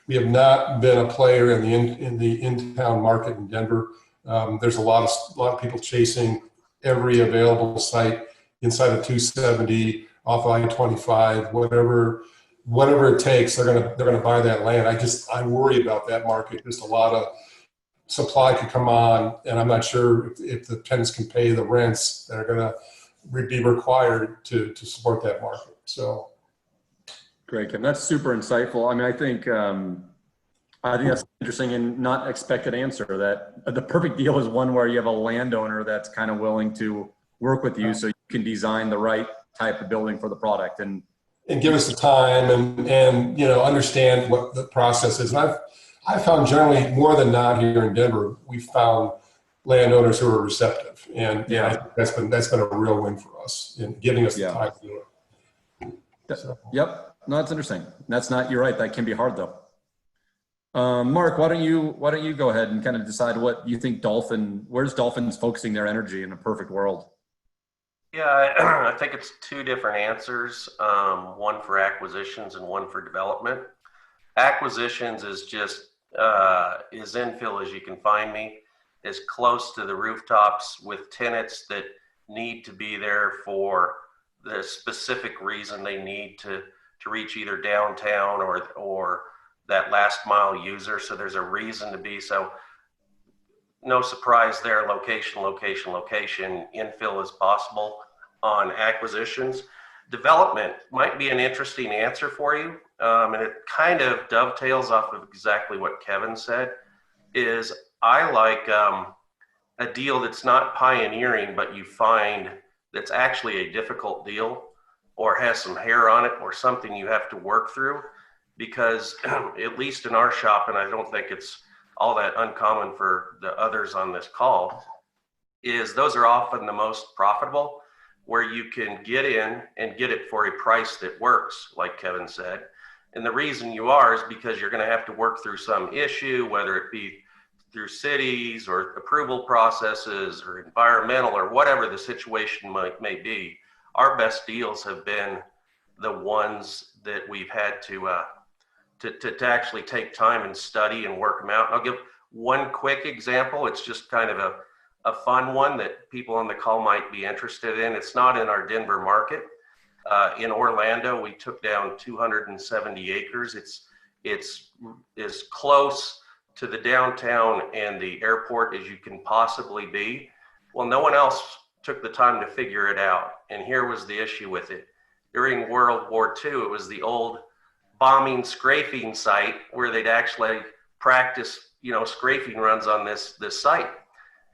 we have not been a player in the in-town market in Denver. There's a lot of people chasing every available site inside of 270, off I-25, whatever it takes. They're gonna buy that land. I worry about that market. Just a lot of supply could come on, and I'm not sure if the tenants can pay the rents that are gonna be required to support that market. So great, Kim. That's super insightful. I mean, I think that's interesting and not expected answer. That the perfect deal is one where you have a landowner that's kind of willing to work with you, so you can design the right type of building for the product and give us the time and you know, understand what the process is. And I've found generally more than not here in Denver, we've found landowners who are receptive, and yeah, I think that's been a real win for us in giving us the time to do it. So. Yep. No, that's interesting. You're right. That can be hard though. Mark, why don't you go ahead and kind of decide what you think where's Dalfen's focusing their energy in a perfect world? Yeah, I think it's two different answers, one for acquisitions and one for development. Acquisitions is just as infill as you can find me, as close to the rooftops with tenants that need to be there for the specific reason they need to reach either downtown or that last mile user. So there's a reason to be. So no surprise there, location, location, location, infill as possible on acquisitions. Development might be an interesting answer for you. And it kind of dovetails off of exactly what Kevin said, is I like a deal that's not pioneering, but you find that's actually a difficult deal or has some hair on it or something you have to work through. Because at least in our shop, and I don't think it's all that uncommon for the others on this call, is those are often the most profitable, where you can get in and get it for a price that works, like Kevin said. And the reason you are is because you're going to have to work through some issue, whether it be through cities or approval processes or environmental or whatever the situation may be. Our best deals have been the ones that we've had to actually take time and study and work them out. And I'll give one quick example. It's just kind of a fun one that people on the call might be interested in. It's not in our Denver market. In Orlando, we took down 270 acres. It's as close to the downtown and the airport as you can possibly be. Well, no one else took the time to figure it out. And here was the issue with it. During World War II, it was the old bombing scraping site where they'd actually practice, scraping runs on this site.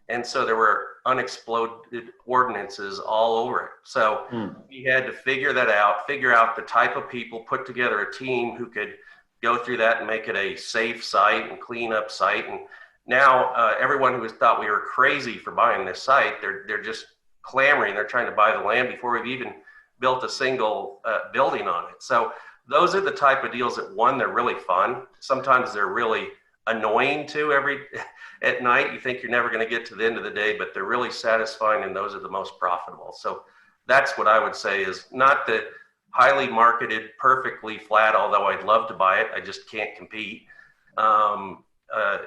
And so there were unexploded ordinances all over it. So we had to figure that out, figure out the type of people, put together a team who could go through that and make it a safe site and clean up site. And now everyone who thought we were crazy for buying this site, they're just clamoring. They're trying to buy the land before we've even built a single building on it. So those are the type of deals that, one, they're really fun. Sometimes they're really annoying too at night. You think you're never going to get to the end of the day, but they're really satisfying, and those are the most profitable. So that's what I would say, is not the highly marketed, perfectly flat, although I'd love to buy it, I just can't compete.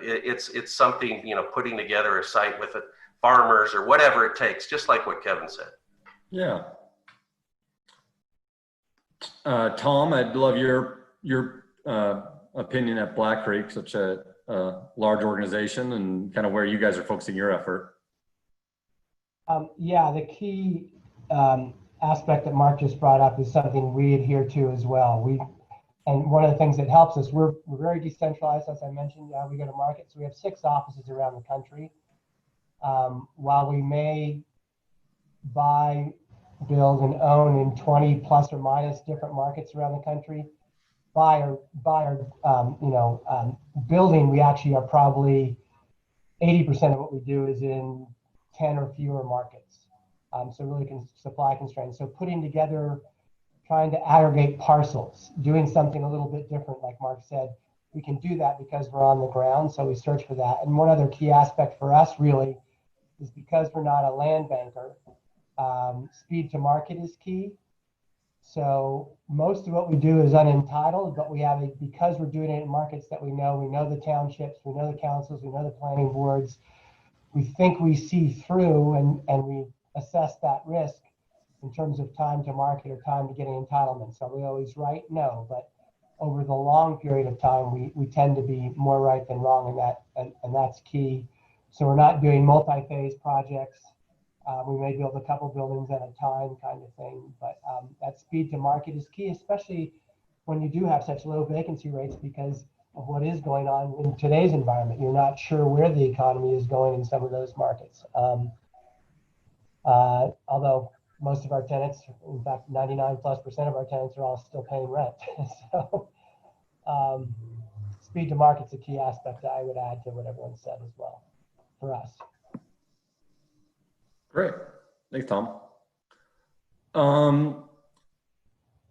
It's something, putting together a site with farmers or whatever it takes, just like what Kevin said. Yeah. Tom, I'd love your opinion at Black Creek, such a large organization, and kind of where you guys are focusing your effort. Yeah, the key aspect that Mark just brought up is something we adhere to as well. And one of the things that helps us, we're very decentralized, as I mentioned. We go to market, so we have 6 offices around the country. While we may buy, build, and own in 20 plus or minus different markets around the country, by our building, we actually are probably 80% of what we do is in 10 or fewer markets. So really supply constraints. So putting together, trying to aggregate parcels, doing something a little bit different, like Mark said, we can do that because we're on the ground. So we search for that. And one other key aspect for us really is, because we're not a land banker, speed to market is key. So most of what we do is unentitled, but we have because we're doing it in markets that we know the townships, we know the councils, we know the planning boards. We think we see through and we assess that risk in terms of time to market or time to getting entitlements. Are we always right? No, but over the long period of time, we tend to be more right than wrong in that, and that's key. So we're not doing multi-phase projects. We may build a couple buildings at a time, kind of thing, but that speed to market is key, especially when you do have such low vacancy rates because of what is going on in today's environment. You're not sure where the economy is going in some of those markets. Although most of our tenants, in fact, 99+% of our tenants are all still paying rent. So speed to market's a key aspect that I would add to what everyone said as well for us. Great. Thanks, Tom.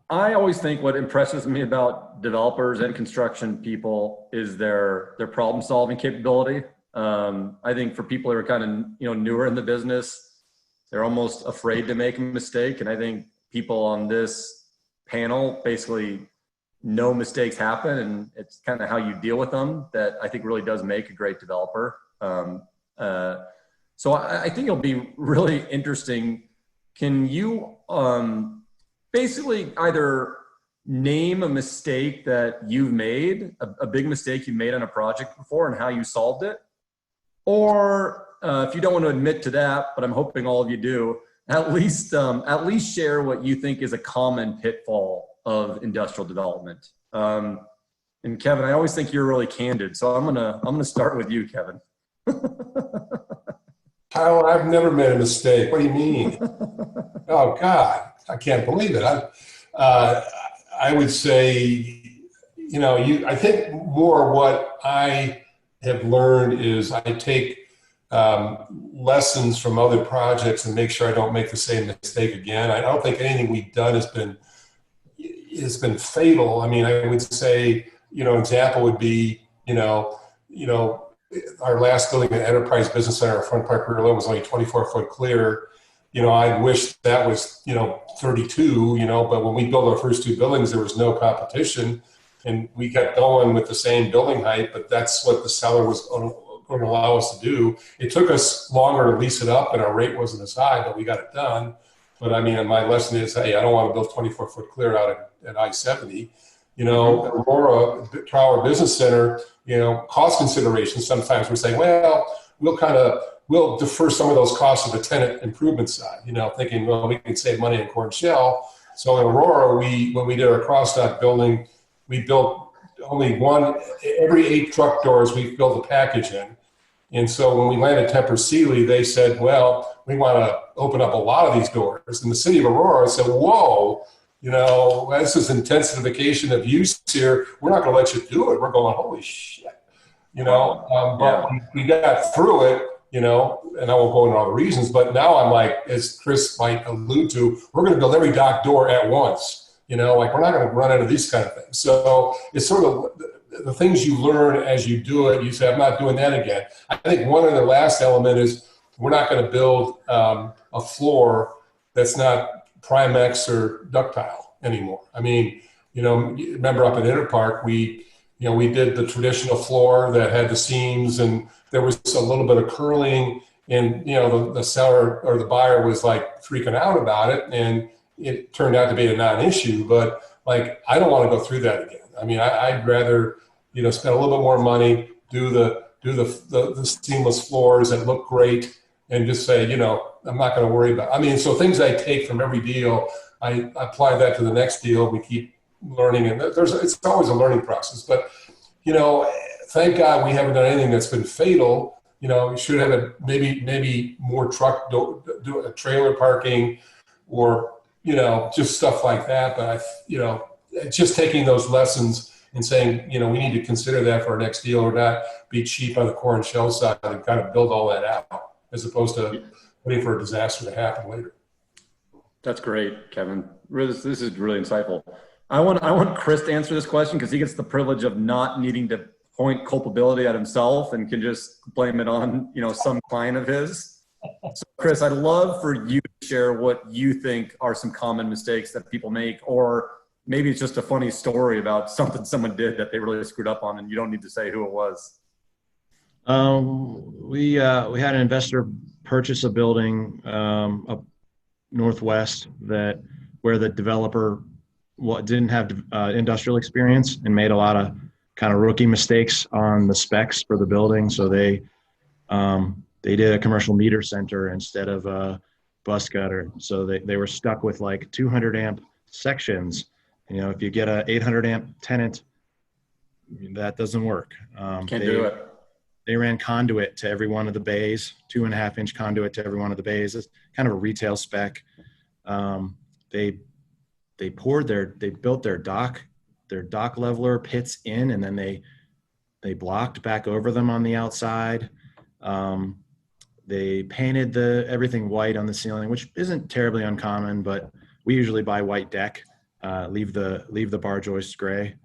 I always think what impresses me about developers and construction people is their problem solving capability. I think for people who are kind of newer in the business, they're almost afraid to make a mistake. And I think people on this panel basically know mistakes happen, and it's kind of how you deal with them that I think really does make a great developer. So I think it'll be really interesting. Can you basically either name a mistake that you've made, a big mistake you made on a project before and how you solved it? Or if you don't want to admit to that, but I'm hoping all of you do, at least share what you think is a common pitfall of industrial development. And Kevin, I always think you're really candid, so I'm gonna start with you, Kevin. Kyle, I've never made a mistake. What do you mean? Oh God, I can't believe it. I would say, I think more what I have learned is I take lessons from other projects and make sure I don't make the same mistake again. I don't think anything we've done has been fatal. I mean, I would say, example would be, our last building at Enterprise Business Center, our Front Park Rear Low, was only 24 foot clear. I wish that was, 32, but when we built our first two buildings, there was no competition, and we kept going with the same building height, but that's what the seller was going to allow us to do. It took us longer to lease it up, and our rate wasn't as high, but we got it done. But I mean, my lesson is, hey, I don't want to build 24 foot clear out at I-70. Aurora, Tower Business Center, cost considerations, sometimes we're saying, well, we'll defer some of those costs to the tenant improvement side, thinking, well, we can save money in Corn Shell. So in Aurora, when we did our cross-dock building, we built only every 8 truck doors, we built a package in. And so when we landed Tempur Sealy, they said, well, we want to open up a lot of these doors. And the city of Aurora said, whoa, this is intensification of use here. We're not going to let you do it. We're going, holy shit, but we got through it, and I won't go into all the reasons, but now I'm like, as Chris might allude to, we're going to build every dock door at once, we're not going to run into these kind of things. So it's sort of the things you learn as you do it. You say, I'm not doing that again. I think one of the last element is we're not going to build a floor that's not Primex or ductile anymore. I mean, remember up at Interpark, we did the traditional floor that had the seams, and there was a little bit of curling, and the seller or the buyer was like freaking out about it, and it turned out to be a non-issue. But like, I don't want to go through that again. I mean, I'd rather spend a little bit more money, do the seamless floors that look great, and just say, I'm not going to worry about it. I mean, so things I take from every deal, I apply that to the next deal. We keep learning, and it's always a learning process. But, thank God we haven't done anything that's been fatal. We should have maybe more truck do trailer parking, or just stuff like that. But it's just taking those lessons and saying, we need to consider that for our next deal, or not be cheap on the core and shell side and kind of build all that out, as opposed to waiting for a disaster to happen later. That's great, Kevin. This is really insightful. I want Chris to answer this question because he gets the privilege of not needing to point culpability at himself and can just blame it on, some client of his. So Chris, I'd love for you to share what you think are some common mistakes that people make, or maybe it's just a funny story about something someone did that they really screwed up on, and you don't need to say who it was. We had an investor purchase a building up northwest where the developer didn't have industrial experience and made a lot of kind of rookie mistakes on the specs for the building. So they did a commercial meter center instead of a bus gutter. So they were stuck with like 200 amp sections. If you get a 800 amp tenant, that doesn't work. Can't do it. They ran conduit to every one of the bays, 2.5 inch conduit to every one of the bays. It's kind of a retail spec. They built their dock leveler pits in, and then they blocked back over them on the outside. They painted everything white on the ceiling, which isn't terribly uncommon, but we usually buy white deck leave the bar joists gray.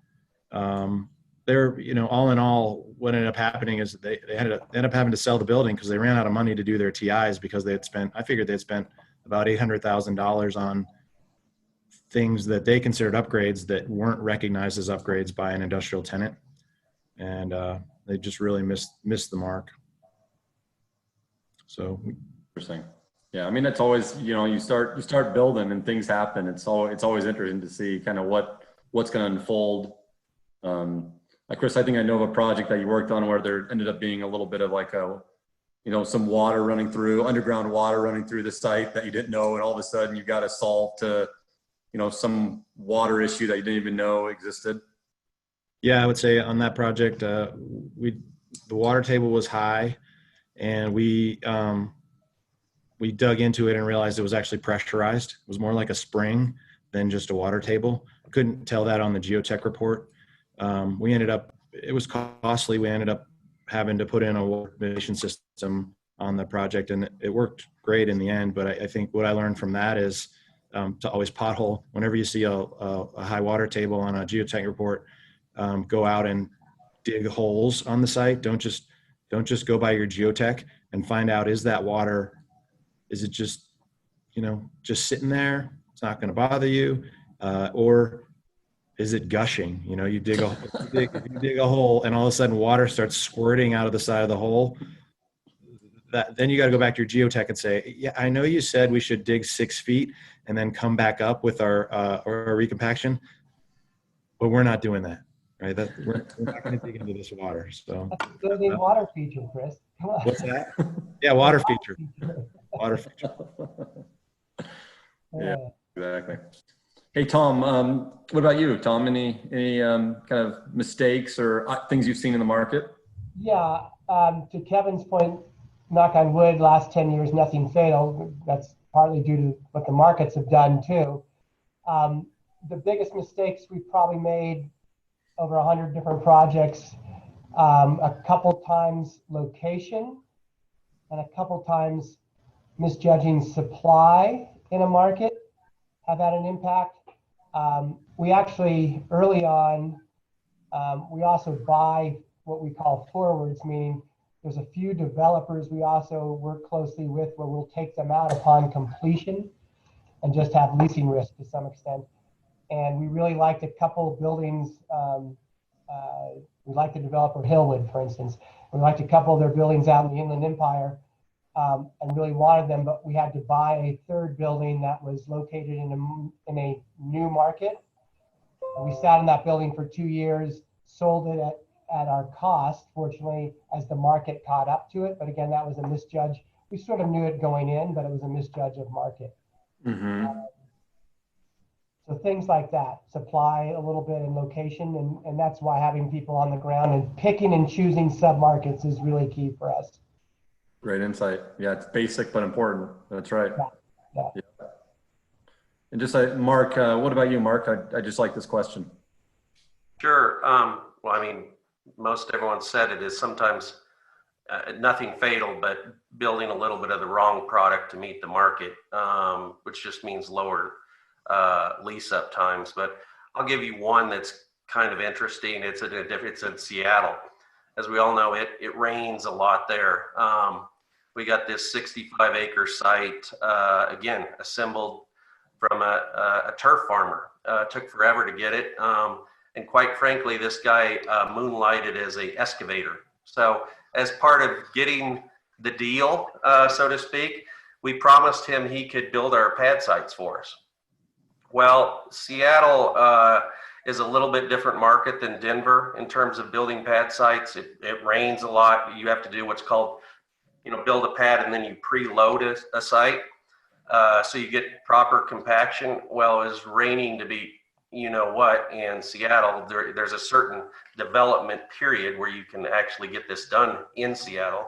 They're, all in all, what ended up happening is they ended up having to sell the building because they ran out of money to do their TIs, because I figured they'd spent about $800,000 on things that they considered upgrades that weren't recognized as upgrades by an industrial tenant. And they just really missed the mark. So interesting. Yeah, I mean, it's always, you start building and things happen. It's always interesting to see kind of what's going to unfold. Like Chris, I think I know of a project that you worked on where there ended up being a little bit of like some water running through, underground water running through the site that you didn't know, and all of a sudden you got to solve to, some water issue that you didn't even know existed. Yeah, I would say on that project, the water table was high, and we dug into it and realized it was actually pressurized. It was more like a spring than just a water table. I couldn't tell that on the geotech report. It was costly. We ended up having to put in a water mitigation system on the project, and it worked great in the end. But I think what I learned from that is to always pothole. Whenever you see a high water table on a geotech report, go out and dig holes on the site. Don't just go by your geotech and find out, is that water, is it just sitting there? It's not going to bother you, or is it gushing? You dig a hole and all of a sudden water starts squirting out of the side of the hole. Then you got to go back to your geotech and say, yeah, I know you said we should dig 6 feet and then come back up with our recompaction, but we're not doing that, right? We're not going to dig into this water. So that's a building water feature, Chris. Come on. What's that? Yeah, water feature. Water feature. Yeah, exactly. Hey, Tom, what about you, Tom? Any kind of mistakes or things you've seen in the market? Yeah, to Kevin's point, knock on wood, last 10 years, nothing fatal. That's partly due to what the markets have done too. The biggest mistakes we've probably made over 100 different projects, a couple times location and a couple times misjudging supply in a market have had an impact. We actually, early on, we also buy what we call forwards, meaning there's a few developers we also work closely with where we'll take them out upon completion and just have leasing risk to some extent. And we really liked a couple buildings. We liked the developer Hillwood, for instance. We liked a couple of their buildings out in the Inland Empire and really wanted them, but we had to buy a third building that was located in a new market. And we sat in that building for 2 years, sold it at our cost, fortunately, as the market caught up to it. But again, that was a misjudge. We sort of knew it going in, but it was a misjudge of market. Mm-hmm. So things like that, supply a little bit in location, and that's why having people on the ground and picking and choosing sub-markets is really key for us. Great insight. Yeah, it's basic but important. That's right. Yeah. And just Mark, what about you, Mark? I just like this question. Sure. Well, I mean, most everyone said it is sometimes nothing fatal, but building a little bit of the wrong product to meet the market, which just means lower lease up times. But I'll give you one that's kind of interesting. It's in Seattle. As we all know, it rains a lot there. We got this 65-acre site, again, assembled from a turf farmer. Took forever to get it. And quite frankly, this guy moonlighted as an excavator. So as part of getting the deal, so to speak, we promised him he could build our pad sites for us. Well, Seattle is a little bit different market than Denver in terms of building pad sites. It rains a lot. You have to do what's called, build a pad and then you preload a site. So you get proper compaction. Well, it was raining to be, in Seattle, there's a certain development period where you can actually get this done in Seattle.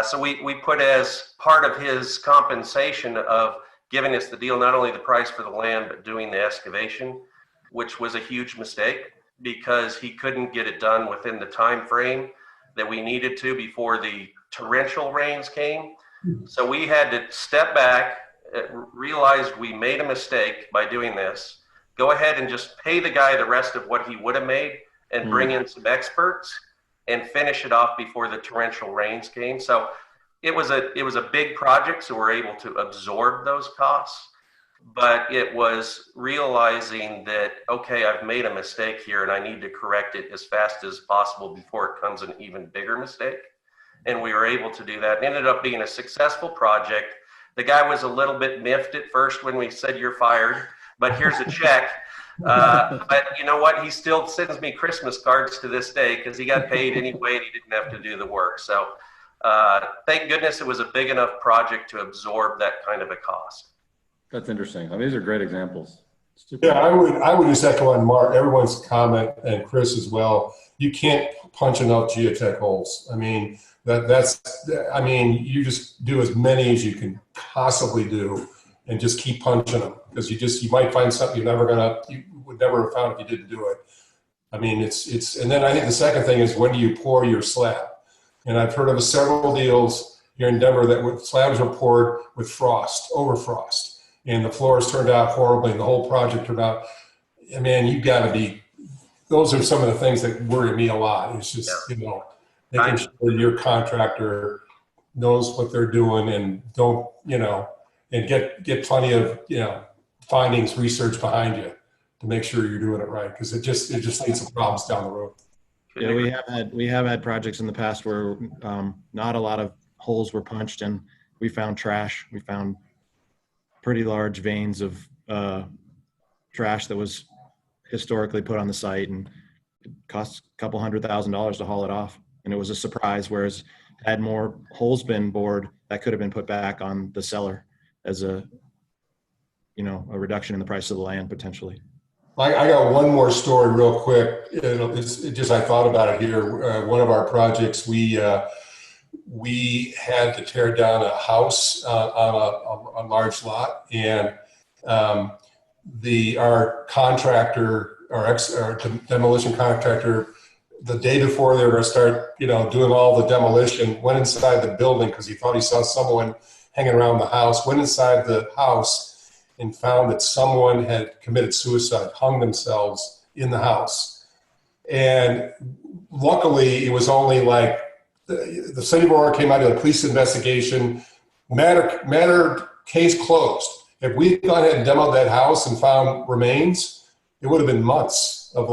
So we put as part of his compensation of giving us the deal, not only the price for the land, but doing the excavation, which was a huge mistake because he couldn't get it done within the time frame that we needed to before the torrential rains came. So we had to step back, realized we made a mistake by doing this, go ahead and just pay the guy the rest of what he would have made and bring in some experts and finish it off before the torrential rains came. So it was a big project, so we're able to absorb those costs. But it was realizing that, okay, I've made a mistake here and I need to correct it as fast as possible before it becomes an even bigger mistake. And we were able to do that. It ended up being a successful project. The guy was a little bit miffed at first when we said you're fired, but here's a check. But you know what? He still sends me Christmas cards to this day because he got paid anyway and he didn't have to do the work. So thank goodness it was a big enough project to absorb that kind of a cost. That's interesting. I mean, these are great examples. Yeah, I would just echo on Mark, everyone's comment, and Chris as well. You can't punch enough geotech holes. I mean, you just do as many as you can possibly do and just keep punching them, because you might find something you would never have found if you didn't do it. I mean, and then I think the second thing is, when do you pour your slab? And I've heard of several deals here in Denver that slabs were poured with frost, over frost, and the floors turned out horribly and the whole project turned out, I mean, those are some of the things that worry me a lot. It's just, making sure your contractor knows what they're doing and don't, and get plenty of, findings, research behind you to make sure you're doing it right. Because it just leads to problems down the road. Yeah, we have had projects in the past where not a lot of holes were punched and we found trash. We found pretty large veins of trash that was historically put on the site, and it cost a couple $100,000 to haul it off. And it was a surprise, whereas had more holes been bored, that could have been put back on the seller as a reduction in the price of the land potentially. I got one more story real quick. I thought about it here. One of our projects, we had to tear down a house on a large lot, and our contractor, our demolition contractor, the day before they were going to start, doing all the demolition, went inside the building because he thought he saw someone hanging around the house. Went inside the house and found that someone had committed suicide, hung themselves in the house. And luckily, it was only like the city of Aurora came out to a police investigation. Matter case closed. If we'd gone ahead and demoed that house and found remains, it would have been months of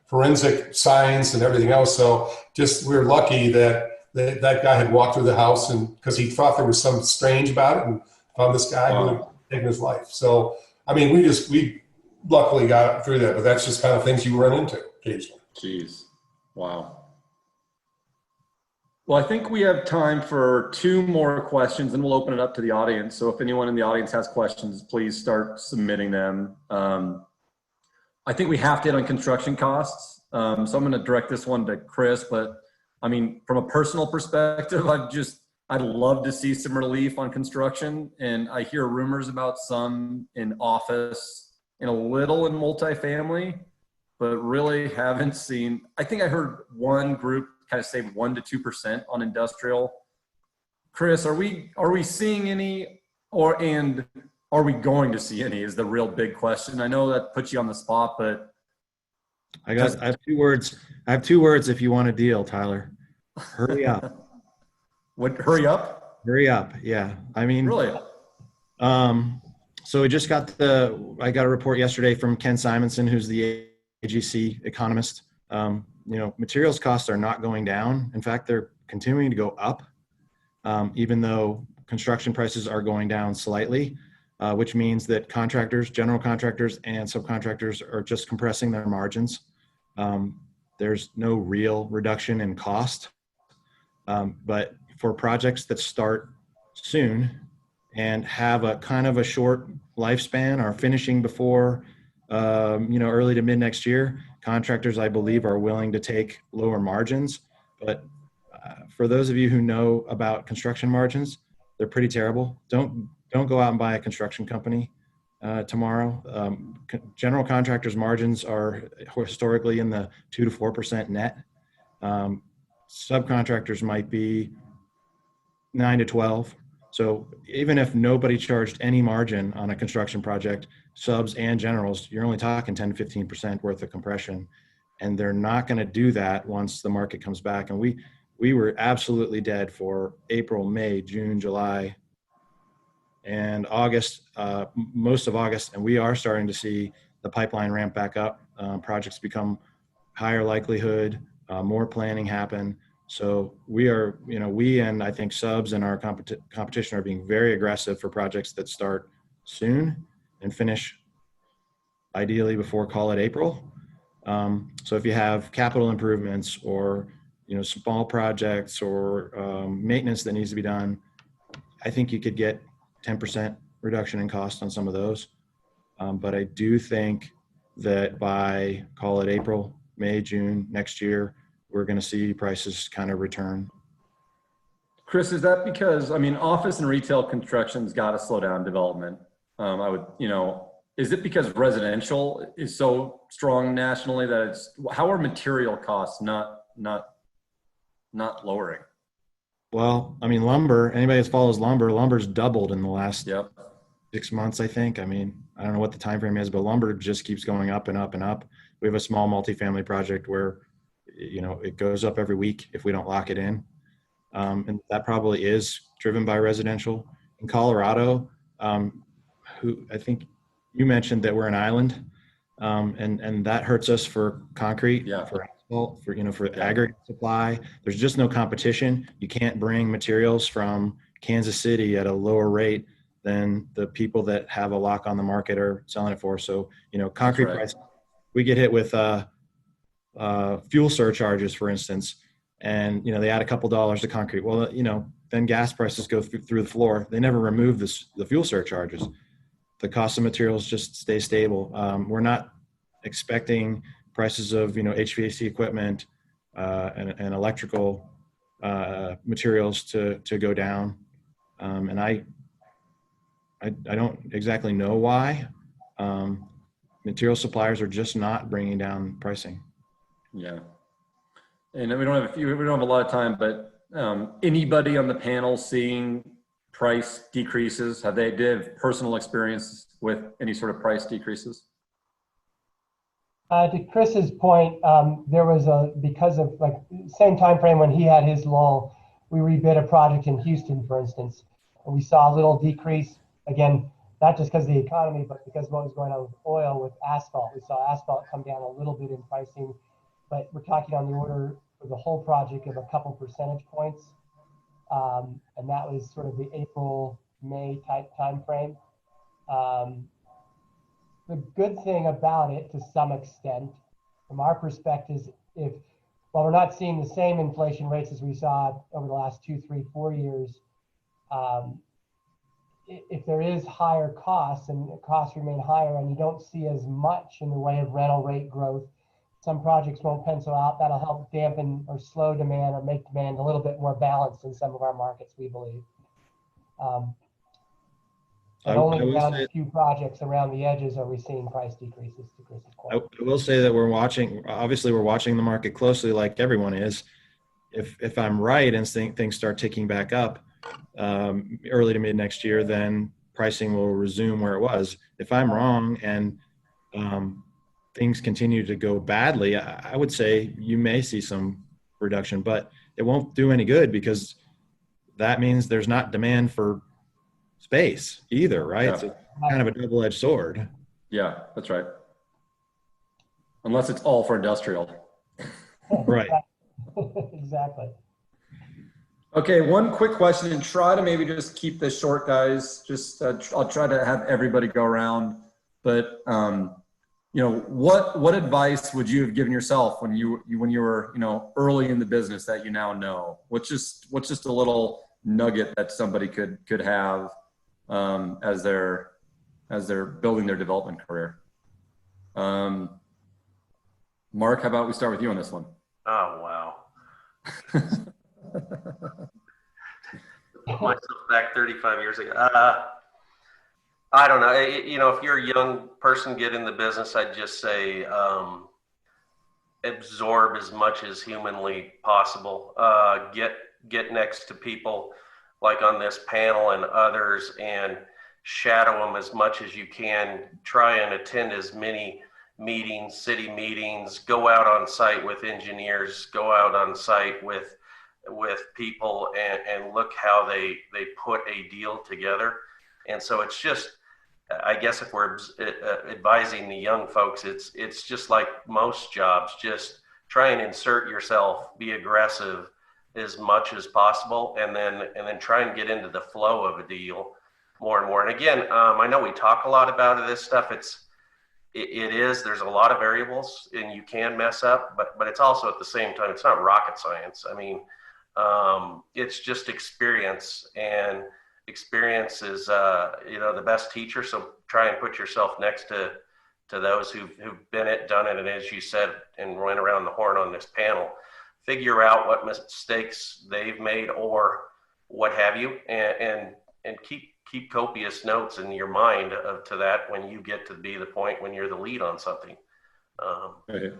forensic science and everything else. So we were lucky that that guy had walked through the house, and because he thought there was something strange about it, and found this guy who had taken his life. So, I mean, we luckily got through that, but that's just kind of things you run into occasionally. Jeez. Wow. Well, I think we have time for 2 more questions, and we'll open it up to the audience. So if anyone in the audience has questions, please start submitting them. I think we have to hit on construction costs. So I'm going to direct this one to Chris, but I mean, from a personal perspective, I'd love to see some relief on construction. And I hear rumors about some in office and a little in multifamily, but really haven't seen. I think I heard one group kind of say 1 to 2% on industrial. Chris, are we seeing any, and are we going to see any is the real big question. I know that puts you on the spot, but I have 2 words. I have 2 words if you want a deal, Tyler. Hurry up. What? Hurry up? Hurry up. Yeah. I mean, really? So we just I got a report yesterday from Ken Simonson, who's the AGC economist. Materials costs are not going down. In fact, they're continuing to go up, even though construction prices are going down slightly, which means that general contractors and subcontractors are just compressing their margins. There's no real reduction in cost. But for projects that start soon and have a kind of a short lifespan, are finishing before, early to mid next year, contractors, I believe, are willing to take lower margins. But for those of you who know about construction margins, they're pretty terrible. Don't go out and buy a construction company tomorrow. General contractors' margins are historically in the 2 to 4% net. Subcontractors might be 9 to 12. So even if nobody charged any margin on a construction project, subs and generals, you're only talking 10 to 15% worth of compression. And they're not going to do that once the market comes back. And we were absolutely dead for April, May, June, July, and August, most of August. And we are starting to see the pipeline ramp back up. Projects become higher likelihood, more planning happen. So we are, we and I think subs and our competition are being very aggressive for projects that start soon and finish ideally before, call it April. So if you have capital improvements or, small projects or maintenance that needs to be done, I think you could get 10% reduction in cost on some of those. But I do think that by, call it April, May, June next year, we're going to see prices kind of return. Chris, is that because, office and retail construction's got to slow down development? Is it because residential is so strong nationally that how are material costs not lowering? Well, lumber, anybody that follows lumber's doubled in the last 6 months, I think. I don't know what the time frame is, but lumber just keeps going up and up and up. We have a small multifamily project where, it goes up every week if we don't lock it in. And that probably is driven by residential. In Colorado, who I think you mentioned that we're an island, and that hurts us for concrete, for asphalt, for aggregate supply. There's just no competition. You can't bring materials from Kansas City at a lower rate than the people that have a lock on the market are selling it for. So, concrete price, we get hit with fuel surcharges, for instance, and they add a couple dollars to concrete. Well, then gas prices go through the floor. They never remove the fuel surcharges. The cost of materials just stay stable. We're not expecting prices of HVAC equipment and electrical materials to go down, and I don't exactly know why. Material suppliers are just not bringing down pricing. Yeah, and we don't have a lot of time, but anybody on the panel seeing price decreases? Did they have personal experience with any sort of price decreases? To Chris's point, there was because of same time frame when he had his lull, we rebid a project in Houston, for instance, and we saw a little decrease. Again, not just because of the economy, but because of what was going on with oil, with asphalt. We saw asphalt come down a little bit in pricing, but we're talking on the order for the whole project of a couple percentage points. And that was sort of the April, May type time frame. The good thing about it, to some extent, from our perspective, while we're not seeing the same inflation rates as we saw over the last 2, 3, 4 years, if there is higher costs and costs remain higher and you don't see as much in the way of rental rate growth, some projects won't pencil out. That'll help dampen or slow demand or make demand a little bit more balanced in some of our markets, we believe. And only around a few projects around the edges are we seeing price decreases, to Chris's point. I will say that we're watching the market closely like everyone is. If I'm right and things start ticking back up early to mid next year, then pricing will resume where it was. If I'm wrong and things continue to go badly, I would say you may see some reduction, but it won't do any good because that means there's not demand for space either, right? Yeah. It's kind of a double-edged sword. Yeah, that's right. Unless it's all for industrial. Right. Exactly. Okay, one quick question, and try to maybe just keep this short, guys. Just I'll try to have everybody go around. But what advice would you have given yourself when you were early in the business that you now know? What's just a little nugget that somebody could have as they're building their development career? Mark, how about we start with you on this one? Oh, wow. Myself back 35 years ago. I don't know. If you're a young person, get in the business, I'd just say absorb as much as humanly possible. Get next to people like on this panel and others and shadow them as much as you can, try and attend as many meetings, city meetings, go out on site with engineers, go out on site with people and look how they put a deal together. And so it's just, I guess if we're advising the young folks, it's just like most jobs, just try and insert yourself, be aggressive as much as possible, and then try and get into the flow of a deal more and more. And again, I know we talk a lot about this stuff. There's a lot of variables and you can mess up, but it's also at the same time, it's not rocket science. I mean, it's just experience, and experience is, the best teacher. So try and put yourself next to those who've been it, done it. And as you said, and went around the horn on this panel, figure out what mistakes they've made or what have you, and keep copious notes in your mind to that when you get to be the point when you're the lead on something. Right.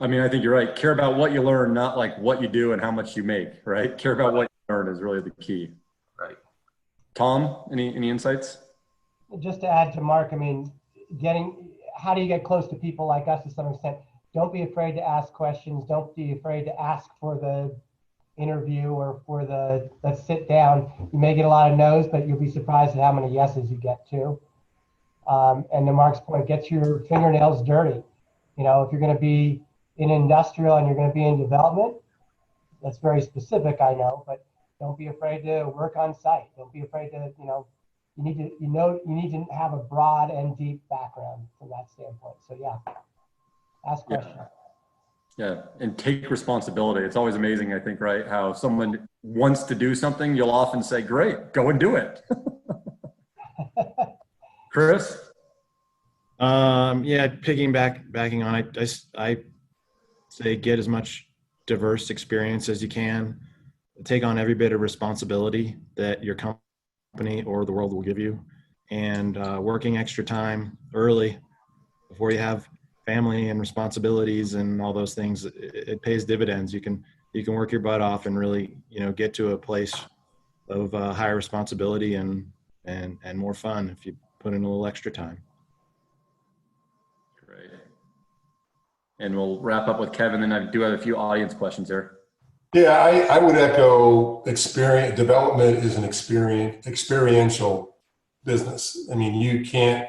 I mean, I think you're right. Care about what you learn, not like what you do and how much you make, right? Care about what you learn is really the key. Right. Tom, any insights? Just to add to Mark, I mean, how do you get close to people like us to some extent? Don't be afraid to ask questions. Don't be afraid to ask for the interview or for the let's sit down. You may get a lot of no's, but you'll be surprised at how many yeses you get too. And to Mark's point, get your fingernails dirty. You know, if you're going to be in industrial and you're going to be in development, that's very specific, I know, but don't be afraid to work on site. Don't be afraid to, you need to have a broad and deep background from that standpoint. So yeah, ask questions. Yeah, and take responsibility. It's always amazing, I think, right? How someone wants to do something, you'll often say, great, go and do it. Chris? Yeah, backing on it, I say get as much diverse experience as you can. Take on every bit of responsibility that your company or the world will give you, and working extra time early before you have family and responsibilities and all those things, it pays dividends. You can work your butt off and really, get to a place of higher responsibility and more fun if you put in a little extra time. Great. And we'll wrap up with Kevin, and I do have a few audience questions here. Yeah, I would echo experience. Development is an experiential business. I mean, you can't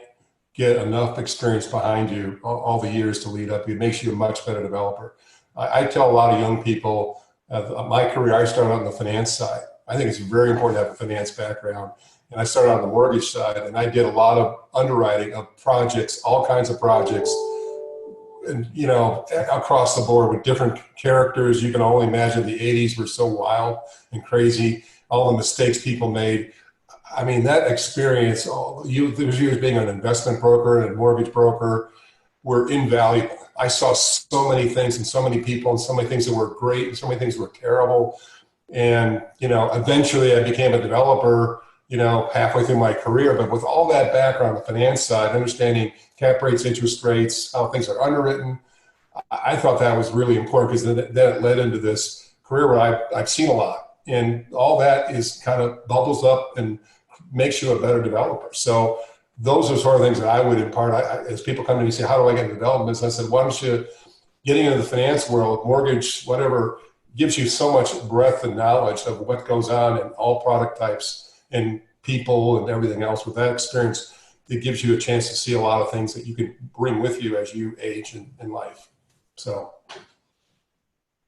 get enough experience behind you all the years to lead up. It makes you a much better developer. I tell a lot of young people, my career, I started on the finance side. I think it's very important to have a finance background. And I started on the mortgage side, and I did a lot of underwriting of projects, all kinds of projects, and across the board with different characters. You can only imagine the 80s were so wild and crazy, all the mistakes people made. I mean, that experience, those years being an investment broker and a mortgage broker were invaluable. I saw so many things and so many people and so many things that were great and so many things that were terrible. And, eventually I became a developer, halfway through my career. But with all that background, the finance side, understanding cap rates, interest rates, how things are underwritten, I thought that was really important, because then it led into this career where I've seen a lot. And all that is kind of bubbles up and makes you a better developer. So those are sort of things that I would impart. As people come to me and say, how do I get into development? So I said, why don't you, getting into the finance world, mortgage, whatever, gives you so much breadth and knowledge of what goes on in all product types and people and everything else. With that experience, it gives you a chance to see a lot of things that you can bring with you as you age in life. So.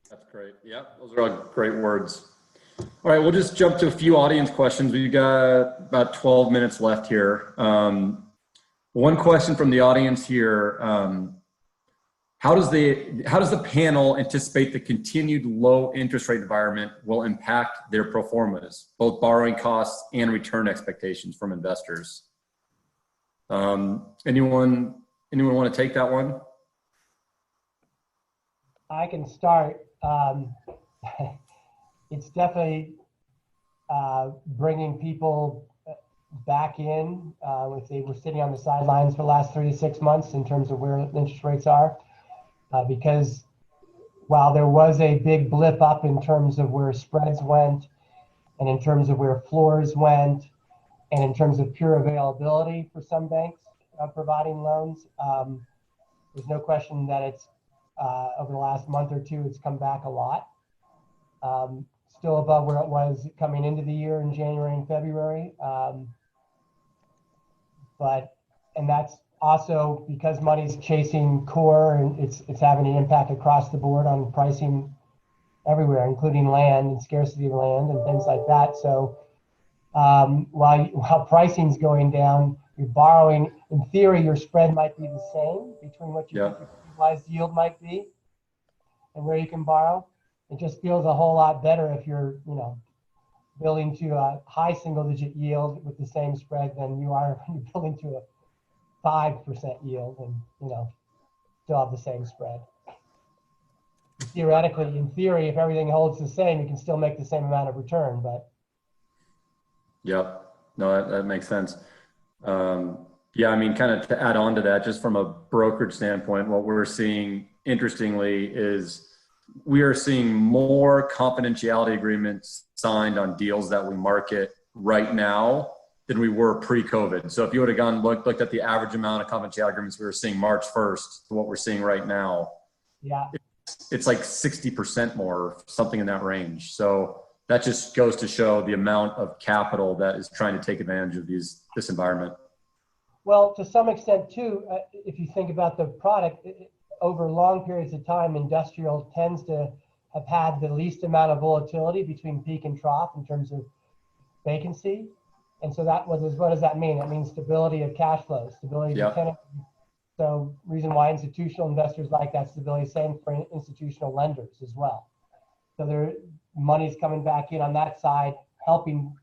That's great. Yeah, those are all great words. All right, we'll just jump to a few audience questions. We've got about 12 minutes left here. One question from the audience here. How does the panel anticipate the continued low interest rate environment will impact their pro formas, both borrowing costs and return expectations from investors? Anyone want to take that one? I can start. It's definitely bringing people back in. If they were sitting on the sidelines for the last 3 to 6 months in terms of where interest rates are, because while there was a big blip up in terms of where spreads went and in terms of where floors went And in terms of pure availability for some banks providing loans, there's no question that it's over the last month or two, it's come back a lot. Still above where it was coming into the year in January and February. And that's also because money's chasing core, and it's having an impact across the board on pricing everywhere, including land and scarcity of land and things like that. So while pricing's going down, you're borrowing. In theory, your spread might be the same between what you think your stabilized yield might be and where you can borrow. It just feels a whole lot better if you're, building to a high single-digit yield with the same spread than you are when you're building to a 5% yield and still have the same spread. Theoretically, in theory, if everything holds the same, you can still make the same amount of return. But yep, no, that makes sense. Yeah, I mean, kind of to add on to that, just from a brokerage standpoint, what we're seeing, interestingly, is we are seeing more confidentiality agreements signed on deals that we market right now than we were pre-COVID. So if you would have gone looked at the average amount of confidentiality agreements we were seeing March 1st to what we're seeing right now, yeah, it's like 60% more, something in that range. So that just goes to show the amount of capital that is trying to take advantage of this environment. Well, to some extent too, if you think about the product, over long periods of time, industrial tends to have had the least amount of volatility between peak and trough in terms of vacancy. And so what does that mean? It means stability of cash flow, stability of tenant. So reason why institutional investors like that stability, same for institutional lenders as well. So their money's coming back in on that side, helping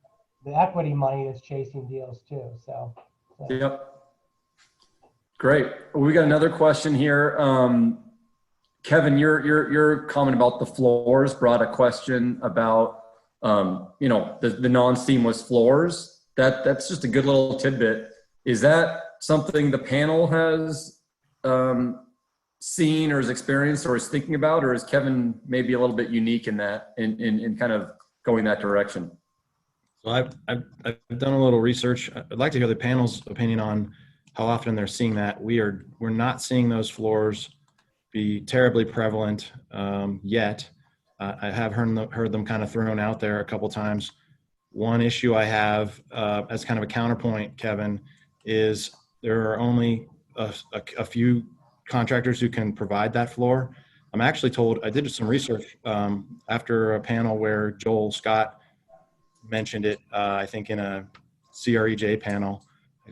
the equity money that's chasing deals too. So. Yep. Great. We got another question here. Kevin, your comment about the floors brought a question about, the non-seamless floors. That's just a good little tidbit. Is that something the panel has seen or has experienced or is thinking about, or is Kevin maybe a little bit unique in that, in kind of going that direction? So I've done a little research. I'd like to hear the panel's opinion on how often they're seeing that. We're not seeing those floors be terribly prevalent yet. I have heard them kind of thrown out there a couple times. One issue I have as kind of a counterpoint, Kevin, is there are only a few contractors who can provide that floor. I'm actually told, I did some research after a panel where Joel Scott mentioned it, I think in a CREJ panel.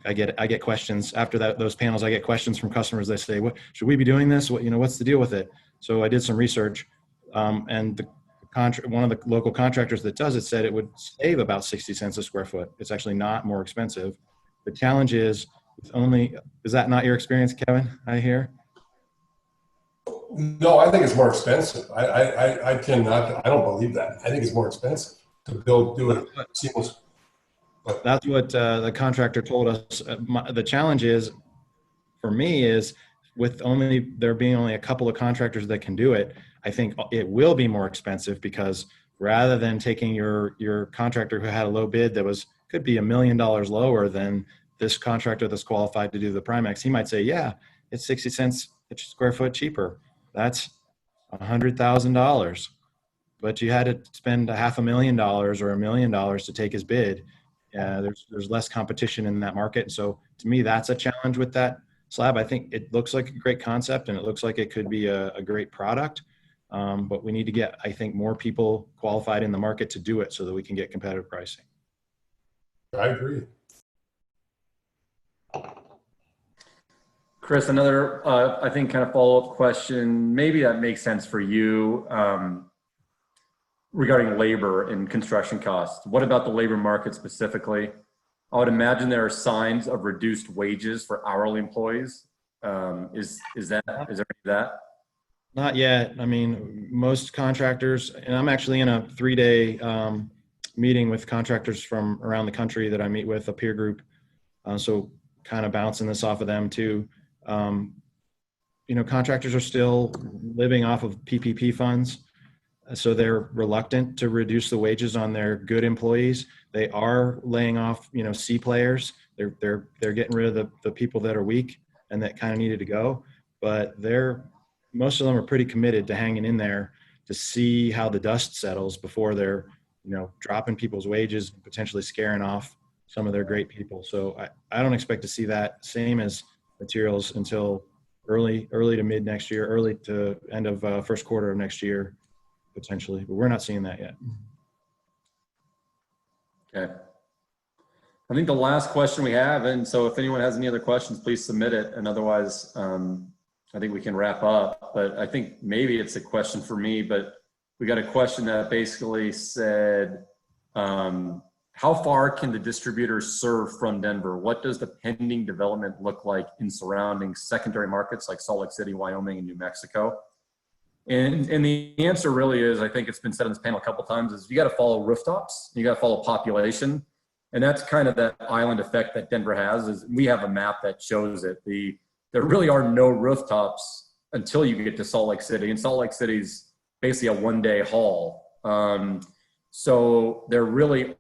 I get questions after those panels. I get questions from customers. They say, "What should we be doing this? What's the deal with it?" So I did some research, and one of the local contractors that does it said it would save about 60 cents a square foot. It's actually not more expensive. The challenge is is that not your experience, Kevin? I hear. No, I think it's more expensive. I don't believe that. I think it's more expensive to do it seamless. That's what the contractor told us. The challenge is, for me, is with there being only a couple of contractors that can do it, I think it will be more expensive because rather than taking your contractor who had a low bid that could be $1 million lower than this contractor that's qualified to do the Primex, he might say, yeah, it's 60 cents a square foot cheaper. That's $100,000. But you had to spend $500,000 or $1 million to take his bid. There's less competition in that market. And so to me, that's a challenge with that slab. I think it looks like a great concept and it looks like it could be a great product. But we need to get, I think, more people qualified in the market to do it so that we can get competitive pricing. I agree. Chris, another, I think, kind of follow-up question, maybe that makes sense for you, regarding labor and construction costs. What about the labor market specifically? I would imagine there are signs of reduced wages for hourly employees. Is there any of that? Not yet. I mean, most contractors, and I'm actually in a 3-day meeting with contractors from around the country that I meet with, a peer group. So kind of bouncing this off of them too. Contractors are still living off of PPP funds. So they're reluctant to reduce the wages on their good employees. They are laying off, C players. They're getting rid of the people that are weak and that kind of needed to go. But most of them are pretty committed to hanging in there to see how the dust settles before they're, dropping people's wages, potentially scaring off some of their great people. So I don't expect to see that same as materials until early to mid next year, early to end of first quarter of next year, potentially, but we're not seeing that yet. Okay. I think the last question we have, and so if anyone has any other questions, please submit it. And otherwise, I think we can wrap up, but I think maybe it's a question for me, but we got a question that basically said, how far can the distributors serve from Denver? What does the pending development look like in surrounding secondary markets like Salt Lake City, Wyoming, and New Mexico? And the answer really is, I think it's been said on this panel a couple times, is you got to follow rooftops, you got to follow population. And that's kind of that island effect that Denver has. Is we have a map that shows it. There really are no rooftops until you get to Salt Lake City, and Salt Lake City's basically a one-day haul. So there really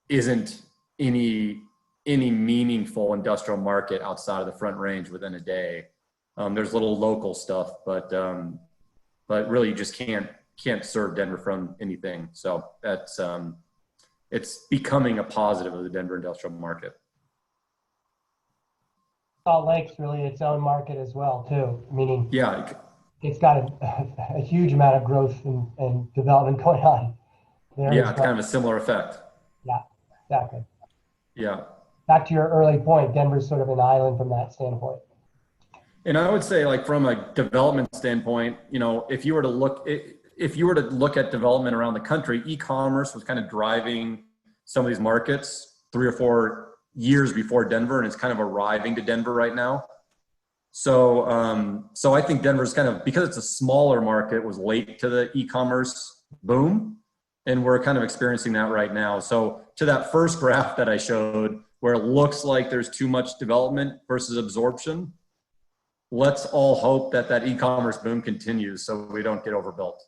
isn't any meaningful industrial market outside of the Front Range within a day. There's little local stuff, but really you just can't serve Denver from anything. So that's it's becoming a positive of the Denver industrial market. Salt Lake's really its own market as well, too. Meaning, yeah, it's got a huge amount of growth and development going on there. Yeah, it's kind of a similar effect. Yeah, exactly. Yeah. Back to your early point, Denver's sort of an island from that standpoint. And I would say, like, from a development standpoint, if you were to look at development around the country, e-commerce was kind of driving some of these markets 3 or 4 years before Denver, and it's kind of arriving to Denver right now. So I think Denver's kind of, because it's a smaller market, was late to the e-commerce boom, and we're kind of experiencing that right now. So to that first graph that I showed, where it looks like there's too much development versus absorption, let's all hope that that e-commerce boom continues so we don't get overbuilt.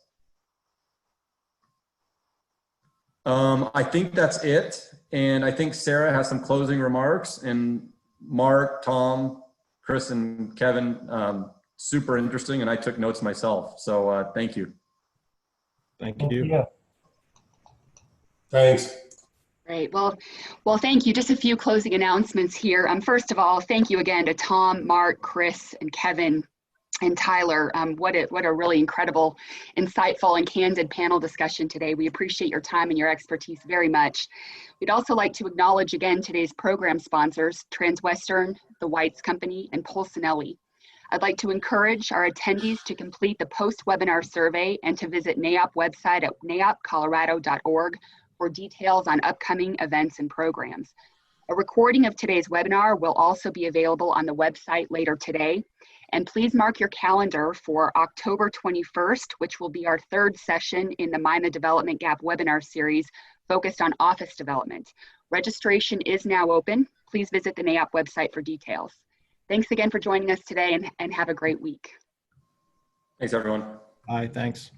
I think that's it. And I think Sarah has some closing remarks, and Mark, Tom, Chris, and Kevin, super interesting. And I took notes myself. So thank you. Thank you. Thanks. Great. Well, thank you. Just a few closing announcements here. First of all, thank you again to Tom, Mark, Chris, and Kevin, and Tyler. What a really incredible, insightful, and candid panel discussion today. We appreciate your time and your expertise very much. We'd also like to acknowledge again today's program sponsors, Transwestern, The Whites Company, and Polsinelli. I'd like to encourage our attendees to complete the post-webinar survey and to visit NAIOP website at naiopcolorado.org for details on upcoming events and programs. A recording of today's webinar will also be available on the website later today. And please mark your calendar for October 21st, which will be our third session in the Mind the Development Gap webinar series focused on office development. Registration is now open. Please visit the NAIOP website for details. Thanks again for joining us today, and have a great week. Thanks, everyone. Bye, thanks.